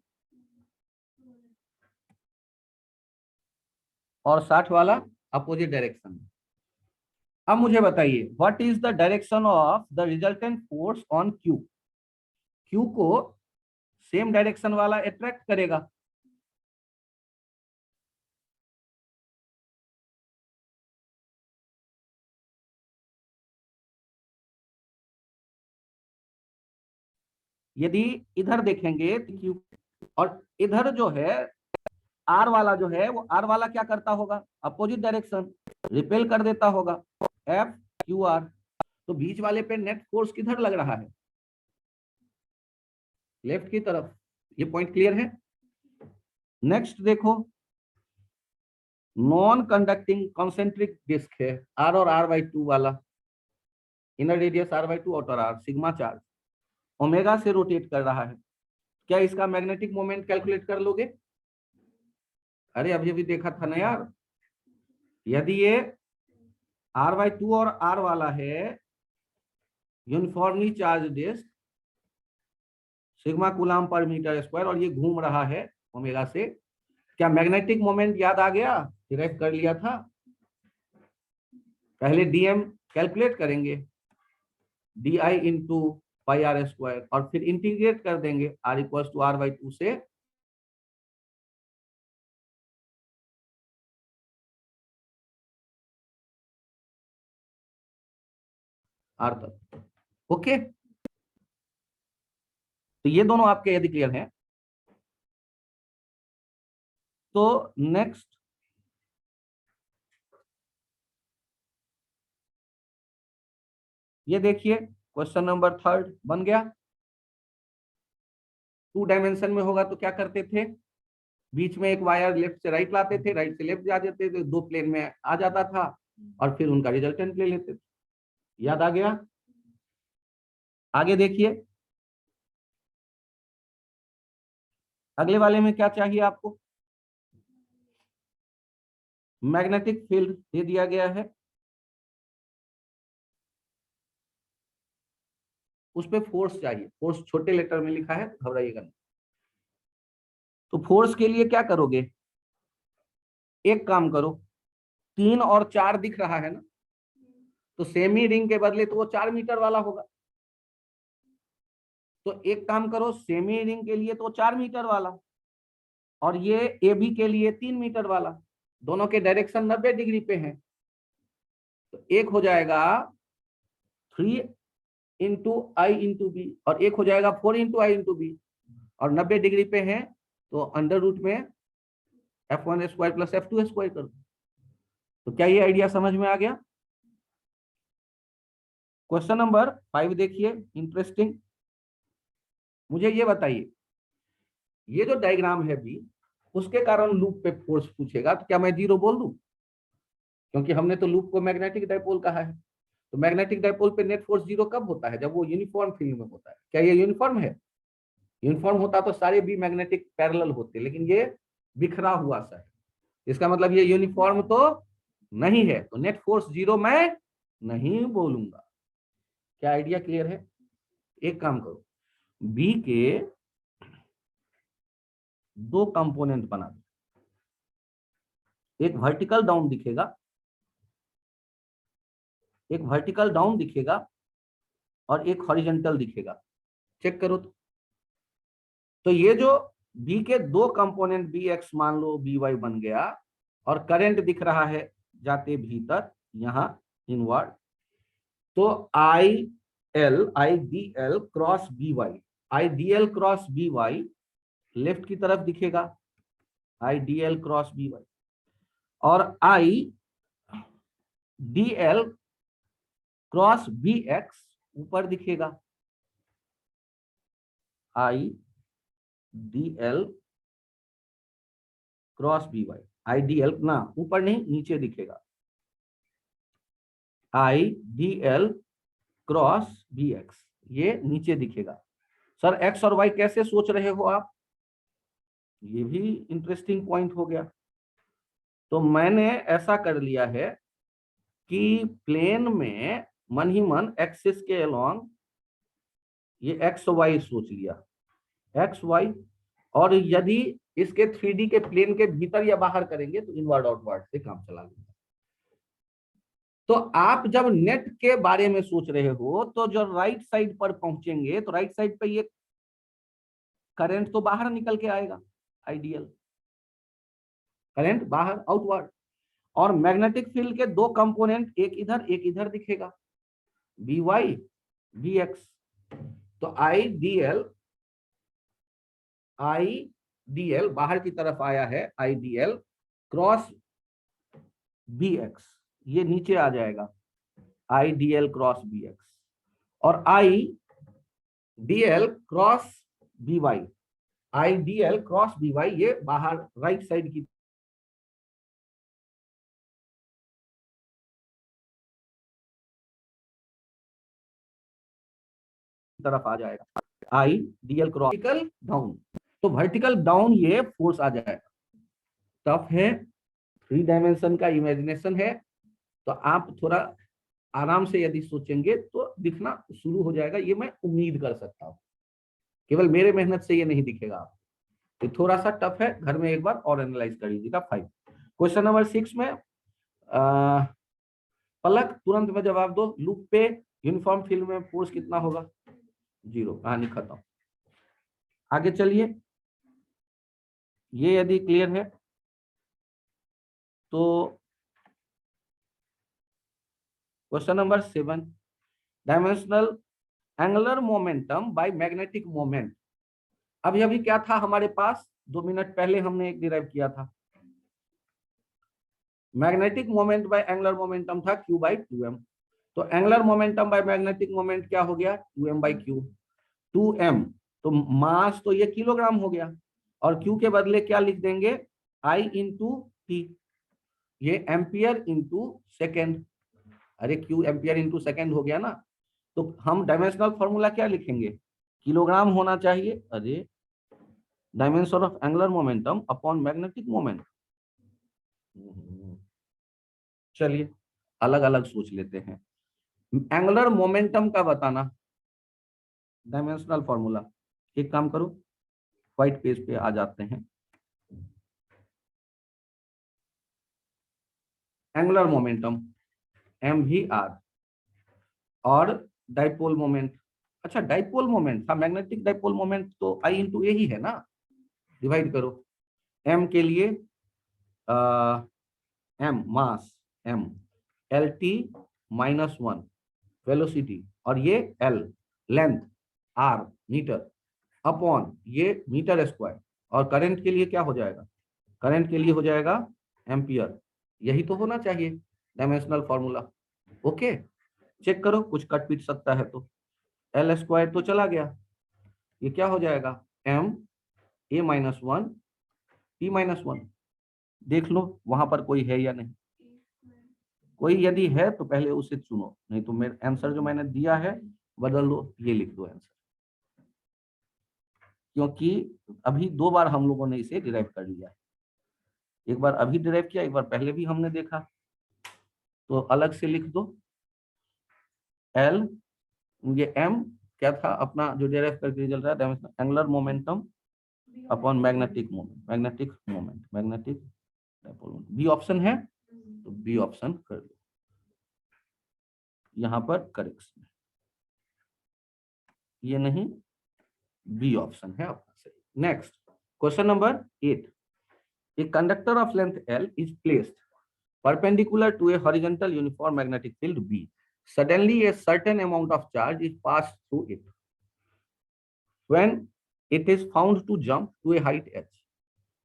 Speaker 1: और 60 वाला अपोजिट डायरेक्शन में। अब मुझे बताइए, what is the direction of the resultant force on Q? Q को सेम डायरेक्शन वाला अट्रैक्ट करेगा। यदि इधर देखेंगे तो Q, और इधर जो है R वाला जो है, वो R वाला क्या करता होगा, अपोजिट डायरेक्शन, रिपेल कर देता होगा, FQR। तो बीच वाले पे नेट फोर्स किधर लग रहा है, लेफ्ट की तरफ। ये पॉइंट क्लियर है? नेक्स्ट देखो, नॉन कंडक्टिंग कॉन्सेंट्रिक डिस्क है, R और R/2 वाला, inner radius r/2 outer r, sigma charge omega से रोटेट कर रहा है। क्या इसका मैग्नेटिक मोमेंट कैलकुलेट कर लोगे? अरे अभी अभी देखा था ना यार, यदि ये r/2 और r वाला है, uniformly charge disc, sigma coulomb per metre square, और ये घूम रहा है ओमेगा से, क्या मैग्नेटिक मोमेंट याद आ गया? डिराइव कर लिया था। पहले dm कैलकुलेट करेंगे, di into pi are square, और फिर इंटीग्रेट कर देंगे r इक्वल टू r/2 से r तक। ओके, तो ये दोनों आपके यदि क्लियर हैं तो नेक्स्ट ये देखिए, क्वेश्चन नंबर 3 बन गया। 2 डायमेंशन में होगा तो क्या करते थे, बीच में एक वायर लेफ्ट से राइट लाते थे, राइट से लेफ्ट जा जाते थे, 2 प्लेन में आ जाता था, और फिर उनका रिजल्टेंट ले लेते थे। याद आ गया? आगे देखिए, अगले वाले में क्या चाहिए आपको? मैग्नेटिक फील्ड दे दिया गया है, उस पे फोर्स चाहिए। फोर्स छोटे लेटर में लिखा है, घबराइएगा नहीं। तो फोर्स के लिए क्या करोगे? एक काम करो, 3 और 4 दिख रहा है ना, तो सेमी रिंग के बदले तो वो 4 मीटर वाला होगा। तो एक काम करो, सेमी रिंग के लिए तो 4 मीटर वाला, और ये ए बी के लिए 3 मीटर वाला, दोनों के डायरेक्शन 90 डिग्री पे हैं। तो एक हो जाएगा 3 इंटू आई इंटू बी, और एक हो जाएगा 4 इंटू आई इंटू बी, और 90 डिग्री पे है तो अंडर रूट में f1 square plus f2 square कर दो। तो क्या ये आइडिया समझ में आ गया? क्वेश्चन नंबर 5 देखिए, इंटरेस्टिंग। मुझे ये बताइए, ये जो डायग्राम है बी, उसके कारण लूप पे फोर्स पूछेगा, तो क्या मैं 0 बोल दूं? क्योंकि हमने तो लूप को मैग्नेटिक डायपोल कहा है। तो मैग्नेटिक डायपोल पे नेट फोर्स 0 कब होता है? जब वो यूनिफॉर्म फील्ड में होता है। क्या ये यूनिफॉर्म है? यूनिफॉर्म होता तो सारे बी मैग्नेटिक पैरेलल होते, लेकिन ये बिखरा हुआ सा है। इसका मतलब ये यूनिफॉर्म तो नहीं है, तो नेट फोर्स 0 मैं नहीं बोलूंगा। क्या आइडिया क्लियर है? एक काम करो, बी के 2 कंपोनेंट बना दो, एक वर्टिकल डाउन दिखेगा, एक वर्टिकल डाउन दिखेगा, और एक हॉरिजॉन्टल दिखेगा। चेक करो तो ये जो बी के 2 कंपोनेंट बी एक्स मान लो बी वाई बन गया, और करंट दिख रहा है जाते भीतर यहां इनवर्ड, तो I D L cross B Y, I D L cross B Y left की तरफ दिखेगा, I D L cross B Y, और I D L cross B X ऊपर दिखेगा, I D L cross B Y, I D L ना ऊपर नहीं नीचे दिखेगा, I D L cross B X ये नीचे दिखेगा। सर एक्स और वाई कैसे सोच रहे हो आप? ये भी इंटरेस्टिंग पॉइंट हो गया। तो मैंने ऐसा कर लिया है कि प्लेन में मन ही मन एक्सिस के अलोंग ये एक्स वाई सोच लिया, एक्स वाई, और यदि इसके 3D के प्लेन के भीतर या बाहर करेंगे तो इनवर्ड आउटवर्ड से काम चला लेंगे। तो आप जब नेट के बारे में सोच रहे हो तो जो राइट साइड पर पहुंचेंगे तो राइट साइड पे ये करंट तो बाहर निकल के आएगा, आइडियल करंट बाहर आउटवर्ड, और मैग्नेटिक फील्ड के 2 कंपोनेंट एक इधर दिखेगा, बी वाई बी एक्स। तो आई डी एल बाहर की तरफ आया है, I D L cross B X ये नीचे आ जाएगा, I D L cross B X, और I D L cross B Y, I D L cross B Y ये बाहर राइट साइड की तरफ आ जाएगा, I DL cross vertical down. तो वर्टिकल डाउन ये फोर्स आ जाएगा। टफ है, 3 डायमेंशन का इमेजिनेशन है, तो आप थोड़ा आराम से यदि सोचेंगे तो दिखना शुरू हो जाएगा, ये मैं उम्मीद कर सकता हूँ। केवल मेरे मेहनत से ये नहीं दिखेगा आप, ये थोड़ा सा टफ है, घर में एक बार और एनालाइज कर लीजिएगा। 5 क्वेश्चन नंबर 6 में पलक तुरंत में जवाब दो, लूप पे यूनिफॉर्म फील्ड में फोर्स कितना होगा? 0। कहानी खत्म। आगे चलिए, ये यदि क्लियर है तो question number 7, dimensional angular momentum by magnetic moment. अभी क्या था हमारे पास? 2 मिनट पहले हमने एक डिराइव किया था, magnetic moment bye angular momentum था q/2m। तो angular momentum by magnetic moment क्या हो गया? 2m/q। 2m तो मास तो ये किलोग्राम हो गया, और q के बदले क्या लिख देंगे? I इंटू टी, ये एम्पियर इंटू सेकेंड। अरे q एम्पियर इंटू सेकेंड हो गया ना, तो हम डायमेंशनल फॉर्मूला क्या लिखेंगे? किलोग्राम होना चाहिए। अरे dimension of angular momentum upon magnetic moment. चलिए अलग अलग सोच लेते हैं। एंगुलर मोमेंटम का बताना, डायमेंशनल फॉर्मूला। एक काम करो, व्हाइट पेज पे आ जाते हैं। एंगुलर मोमेंटम mvr और डाइपोल मोमेंट। अच्छा डाइपोल मोमेंट था, मैग्नेटिक डाइपोल मोमेंट तो I इंटू ए ही है ना, डिवाइड करो। m के लिए m mass, m lt -1 velocity, और ये l length, r metre, upon ये मीटर स्क्वायर। और करंट के लिए क्या हो जाएगा? करंट के लिए हो जाएगा एम्पियर। यही तो होना चाहिए डायमेंशनल फॉर्मूला। ओके, चेक करो कुछ कट पीट सकता है तो। एल स्क्वायर तो चला गया, ये क्या हो जाएगा? m a -1 t -1। देख लो वहां पर कोई है या नहीं। कोई यदि है तो पहले उसे चुनो, नहीं तो मेरा आंसर जो मैंने दिया है बदल दो, ये लिख दो आंसर, क्योंकि अभी 2 बार हम लोगों ने इसे डिराइव कर लिया है। एक बार अभी डिराइव किया, एक बार पहले भी हमने देखा, तो अलग से लिख दो। एल, ये एम क्या था अपना जो डिराइव करके रिजल्ट रहा है? Angular momentum upon magnetic moment, magnetic moment, magnetic B option है तो बी ऑप्शन कर दो, यहां पर करेक्शन, ये नहीं, बी ऑप्शन है आपका सही। Next question number 8, a conductor of length L is placed perpendicular to a horizontal uniform magnetic field B. Suddenly a certain amount of charge is passed through it. When it is found to jump to a height h,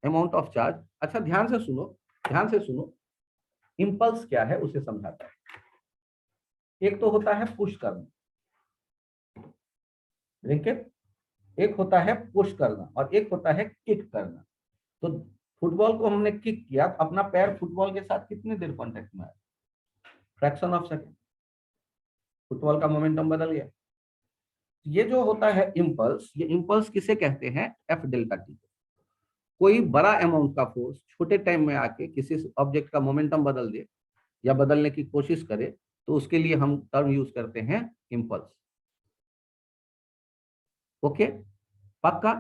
Speaker 1: amount of charge। अच्छा ध्यान से सुनो, ध्यान से सुनो, impulse क्या है उसे समझाता है। एक तो होता है पुश करना, देखिए एक होता है पुश करना और एक होता है किक करना। तो फुटबॉल को हमने किक किया, अपना पैर फुटबॉल के साथ कितने देर कांटेक्ट में आया? फ्रैक्शन ऑफ सेकंड, फुटबॉल का मोमेंटम बदल गया। ये जो होता है इंपल्स, ये इंपल्स किसे कहते हैं? F delta T. कोई बड़ा अमाउंट का फोर्स छोटे टाइम में आके किसी ऑब्जेक्ट का मोमेंटम बदल दे या बदलने की कोशिश करे, तो उसके लिए हम टर्म यूज करते हैं इंपल्स। ओके पक्का?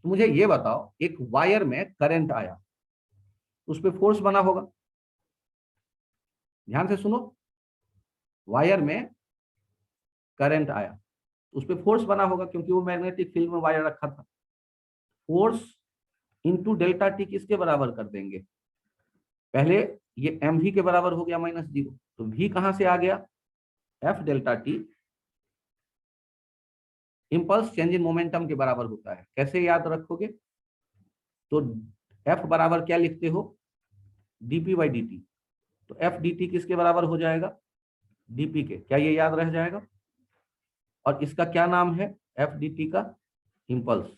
Speaker 1: तो मुझे ये बताओ, एक वायर में करंट आया, उस पर फोर्स बना होगा। ध्यान से सुनो, वायर में करंट आया, उस पर फोर्स बना होगा क्योंकि वो मैग्नेटिक फील्ड में वायर रखा था। फोर्स इंटू डेल्टा टी किसके बराबर कर देंगे? पहले ये एम वी के बराबर हो गया -0, तो वी कहां से आ गया? F delta T impulse change in momentum के बराबर होता है। कैसे याद रखोगे? तो एफ बराबर क्या लिखते हो? dp/dt। तो एफ dt किसके बराबर हो जाएगा? dp के। क्या ये याद रह जाएगा? और इसका क्या नाम है? एफ dt का इंपल्स।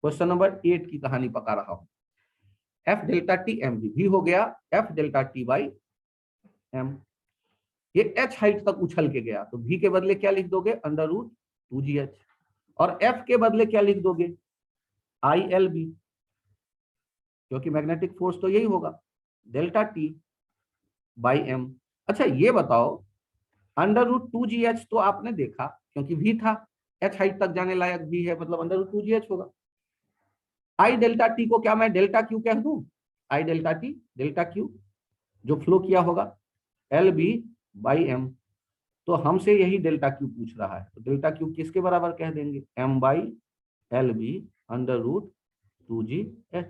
Speaker 1: क्वेश्चन नंबर 8 की कहानी पका रहा हूं। F delta T M V हो गया F delta T by M. ये h हाइट तक उछल के गया, तो v के बदले क्या लिख दोगे, √2gh, और f के बदले क्या लिख दोगे, ILB, क्योंकि मैग्नेटिक फोर्स तो यही होगा, डेल्टा टी बाई एम। अच्छा ये बताओ, √2gh तो आपने देखा क्योंकि v था, h हाइट तक जाने लायक v है, मतलब √2gh होगा। I डेल्टा टी को क्या मैं डेल्टा क्यू कह दूं, I delta T delta Q जो फ्लो किया होगा, LB बाई एम। तो हमसे यही डेल्टा क्यू पूछ रहा है, तो डेल्टा क्यू किसके बराबर कह देंगे, m/LB √2gh।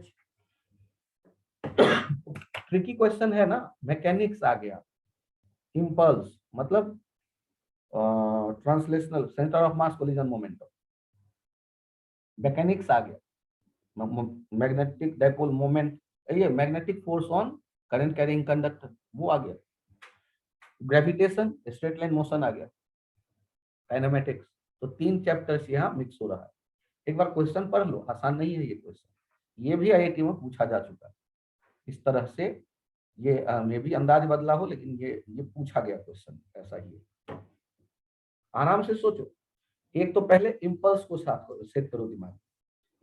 Speaker 1: ट्रिकी क्वेश्चन है ना, मैकेनिक्स आ गया, इम्पल्स मतलब translational centre of mass collision momentum, mechanics आ गया, मैग्नेटिक डाइपोल मोमेंट, ये magnetic force on current carrying conductor वो आ गया, ग्रेविटेशन स्ट्रेट लाइन मोशन आ गया, काइनेमेटिक्स। तो 3 चैप्टर्स यहाँ मिक्स हो रहा है। एक बार क्वेश्चन पढ़ लो, आसान नहीं है ये क्वेश्चन, ये भी IIT में पूछा जा चुका है इस तरह से, ये मे भी अंदाज बदला हो लेकिन ये पूछा गया क्वेश्चन ऐसा ही है। आराम से सोचो, एक तो पहले इम्पल्स को सेट करो दिमाग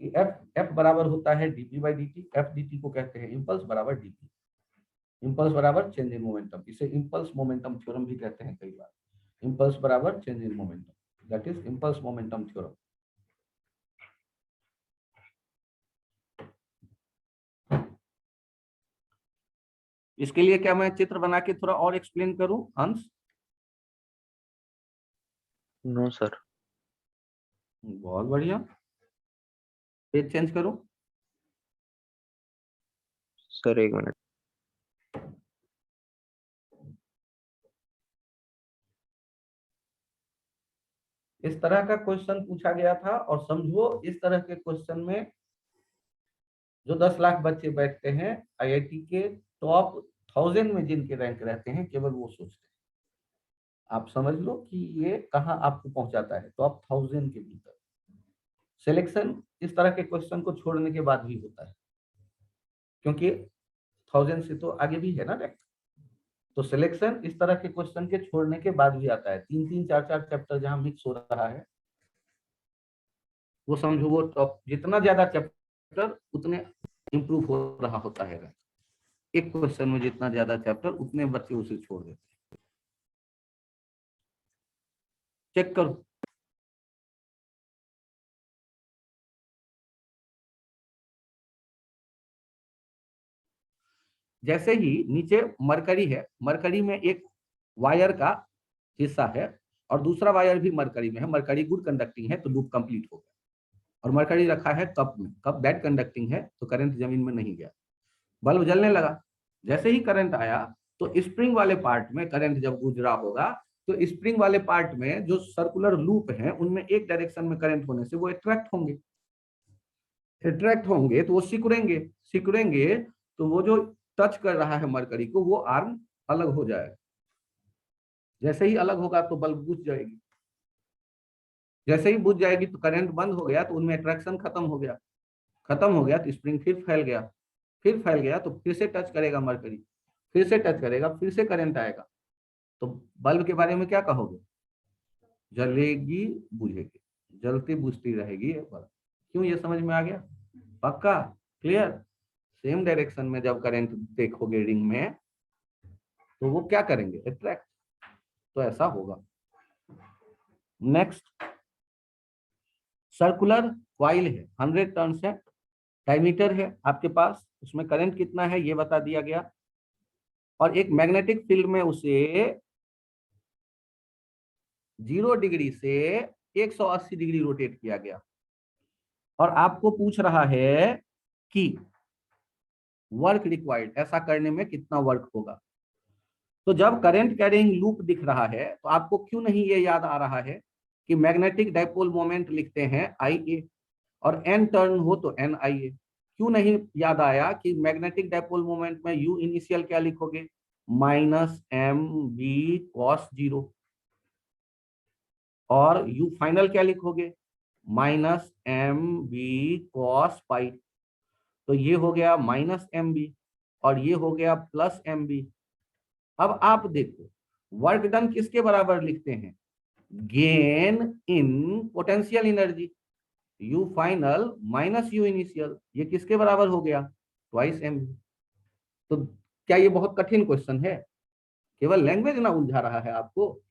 Speaker 1: कि एफ बराबर होता है dp/dt, एफ dt को कहते हैं इम्पल्स बराबर dp, इम्पल्स बराबर चेंज इन मोमेंटम, इसे इम्पल्स मोमेंटम थ्योरम भी कहते हैं कई बार, इम्पल्स बराबर change in momentum, that is impulse momentum theorem. इसके लिए क्या मैं चित्र बना के थोड़ा और एक्सप्लेन करूं अंश?
Speaker 2: No sir.
Speaker 1: बहुत बढ़िया, पेज चेंज करूं?
Speaker 2: Sir 1 minute.
Speaker 1: इस तरह का क्वेश्चन पूछा गया था, और समझो इस तरह के क्वेश्चन में जो 10 लाख बच्चे बैठते हैं IIT के टॉप 1000 में जिनके रैंक रहते हैं, केवल वो सोचते हैं। आप समझ लो कि ये कहाँ आपको पहुंचाता है, टॉप 1000 के भीतर। सिलेक्शन इस तरह के क्वेश्चन को छोड़ने के बाद भी होता है, क्योंकि 1000 से तो आगे भी है ना रैंक, तो सिलेक्शन इस तरह के क्वेश्चन के छोड़ने के बाद भी आता है। 3-3, 4-4 चैप्टर जहां मिक्स हो रहा है, वो समझो वो टॉप, जितना ज्यादा चैप्टर उतने इंप्रूव हो रहा होता है रैंक। एक क्वेश्चन में जितना ज्यादा चैप्टर उतने बच्चे उसे छोड़ देते हैं। चेक करो, जैसे ही नीचे मरकरी है, मरकरी में एक वायर का हिस्सा है और दूसरा वायर भी मरकरी में है, मरकरी गुड कंडक्टिंग है तो लूप कंप्लीट हो गया, और मरकरी रखा है कप में, कप बैड कंडक्टिंग है तो करंट जमीन में नहीं गया, बल्ब जलने लगा। जैसे ही करंट आया तो स्प्रिंग वाले पार्ट में करंट जब गुजरा होगा, तो स्प्रिंग वाले पार्ट में जो सर्कुलर लूप है उनमें एक डायरेक्शन में करंट होने से वो अट्रैक्ट होंगे, अट्रैक्ट होंगे तो वो सिकुड़ेंगे, सिकुड़ेंगे तो वो जो टच कर रहा है मरकरी को वो आर्म अलग हो जाएगा, जैसे ही अलग होगा तो बल्ब बुझ जाएगी, जैसे ही बुझ जाएगी तो करंट बंद हो गया, तो उनमें अट्रैक्शन खत्म हो गया, खत्म हो गया तो स्प्रिंग फिर फैल गया, फिर फैल गया तो फिर से टच करेगा मरकरी, फिर से टच करेगा, फिर से करंट आएगा। तो बल्ब के बारे में क्या कहोगे, जलेगी बुझेगी, जलती बुझती रहेगी ये बल्ब। क्यों, ये समझ में आ गया? पक्का क्लियर? सेम डायरेक्शन में जब करंट देखोगे रिंग में तो वो क्या करेंगे, अट्रैक्ट, तो ऐसा होगा। नेक्स्ट, सर्कुलर कॉइल है, 100 टर्न्स है, डायमीटर है आपके पास, उसमें करंट कितना है ये बता दिया गया, और एक मैग्नेटिक फील्ड में उसे 0 डिग्री से 180 डिग्री रोटेट किया गया, और आपको पूछ रहा है कि वर्क रिक्वायर्ड, ऐसा करने में कितना वर्क होगा। तो जब करंट कैरिंग लूप दिख रहा है तो आपको क्यों नहीं ये याद आ रहा है कि मैग्नेटिक डाइपोल मोमेंट लिखते हैं IA, और n टर्न हो तो NIA। क्यों नहीं याद आया कि मैग्नेटिक डाइपोल मोमेंट में U इनिशियल क्या लिखोगे, -mb cos 0, और U फाइनल क्या लिखोगे, -mb cos पाई। तो ये हो गया -mb और ये हो गया +mb। अब आप देखो वर्क डन किसके बराबर लिखते हैं? Gain in potential energy, U final minus U initial, ये किसके बराबर हो गया? Twice M. तो क्या ये बहुत कठिन क्वेश्चन है? केवल लैंग्वेज ना उलझा रहा है आपको?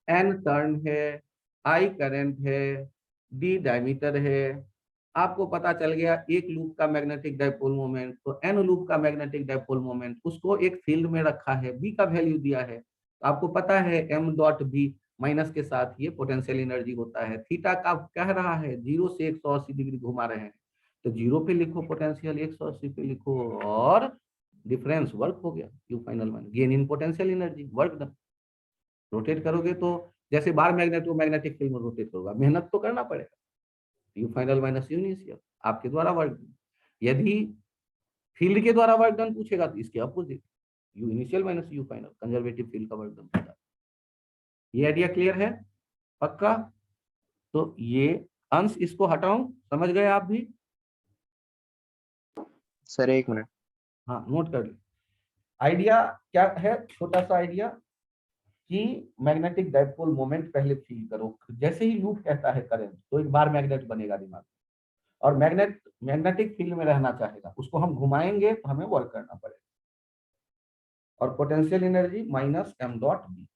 Speaker 1: एन टर्न है, आई करंट है, डी डायमीटर है, आपको पता चल गया एक लूप का मैग्नेटिक डाइपोल मोमेंट, तो एन लूप का मैग्नेटिक डाइपोल मोमेंट, उसको एक फील्ड में रखा है, बी का वैल्यू दिया है, तो आपको पता है एम डॉट बी माइनस के साथ ये पोटेंशियल एनर्जी होता है। थीटा का कह रहा है 0 से 180 डिग्री घुमा रहे हैं, तो 0 पे लिखो पोटेंशियल, 180 पे लिखो, और डिफरेंस वर्क हो गया, यू फाइनल मान gain in potential energy, work done. Rotate करोगे तो जैसे बार मैग्नेट को मैग्नेटिक फील्ड में रोटेट करोगा, मेहनत तो करना पड़ेगा। You final minus U initial, आपके द्वारा वर्क डन। यदि फील्ड के द्वारा वर्क डन पूछेगा तो इसके opposite, you initial minus you final, conservative field का वर्क डन होता है। ये आइडिया क्लियर है? पक्का? तो ये अंश इसको हटाऊं, समझ गए आप भी?
Speaker 2: Sir 1 minute.
Speaker 1: हाँ, नोट कर लो। आइडिया क्या है? छोटा सा आइडिया कि मैग्नेटिक डाइपोल मोमेंट पहले फील करो, जैसे ही लूप कहता है करंट तो एक बार मैग्नेट बनेगा दिमाग में, और मैग्नेटिक फील्ड में रहना चाहेगा, उसको हम घुमाएंगे तो हमें वर्क करना पड़ेगा, और potential energy minus M dot B.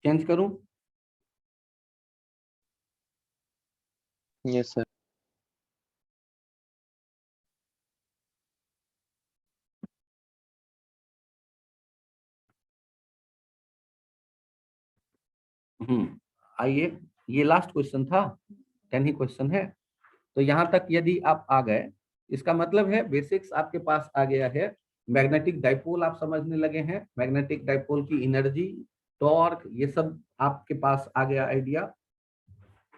Speaker 1: Change करूं?
Speaker 2: Yes sir.
Speaker 1: आइए, ये लास्ट क्वेश्चन था, 10 ही क्वेश्चन है। तो यहां तक यदि आप आ गए, इसका मतलब है बेसिक्स आपके पास आ गया है। मैग्नेटिक डाइपोल आप समझने लगे हैं, मैग्नेटिक डाइपोल की एनर्जी, टॉर्क, ये सब आपके पास आ गया आइडिया।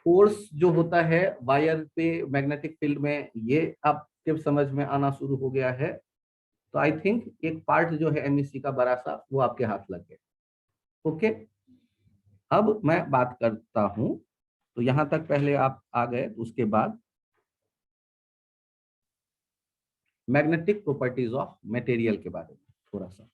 Speaker 1: फोर्स जो होता है वायर पे मैग्नेटिक फील्ड में, ये आपके समझ में आना शुरू हो गया है। तो आई थिंक एक पार्ट जो है एमईसी का बड़ा सा, वो आपके हाथ लग गया। ओके, अब मैं बात करता हूं, तो यहां तक पहले आप आ गए, उसके बाद मैग्नेटिक प्रॉपर्टीज ऑफ मटेरियल के बारे में थोड़ा सा।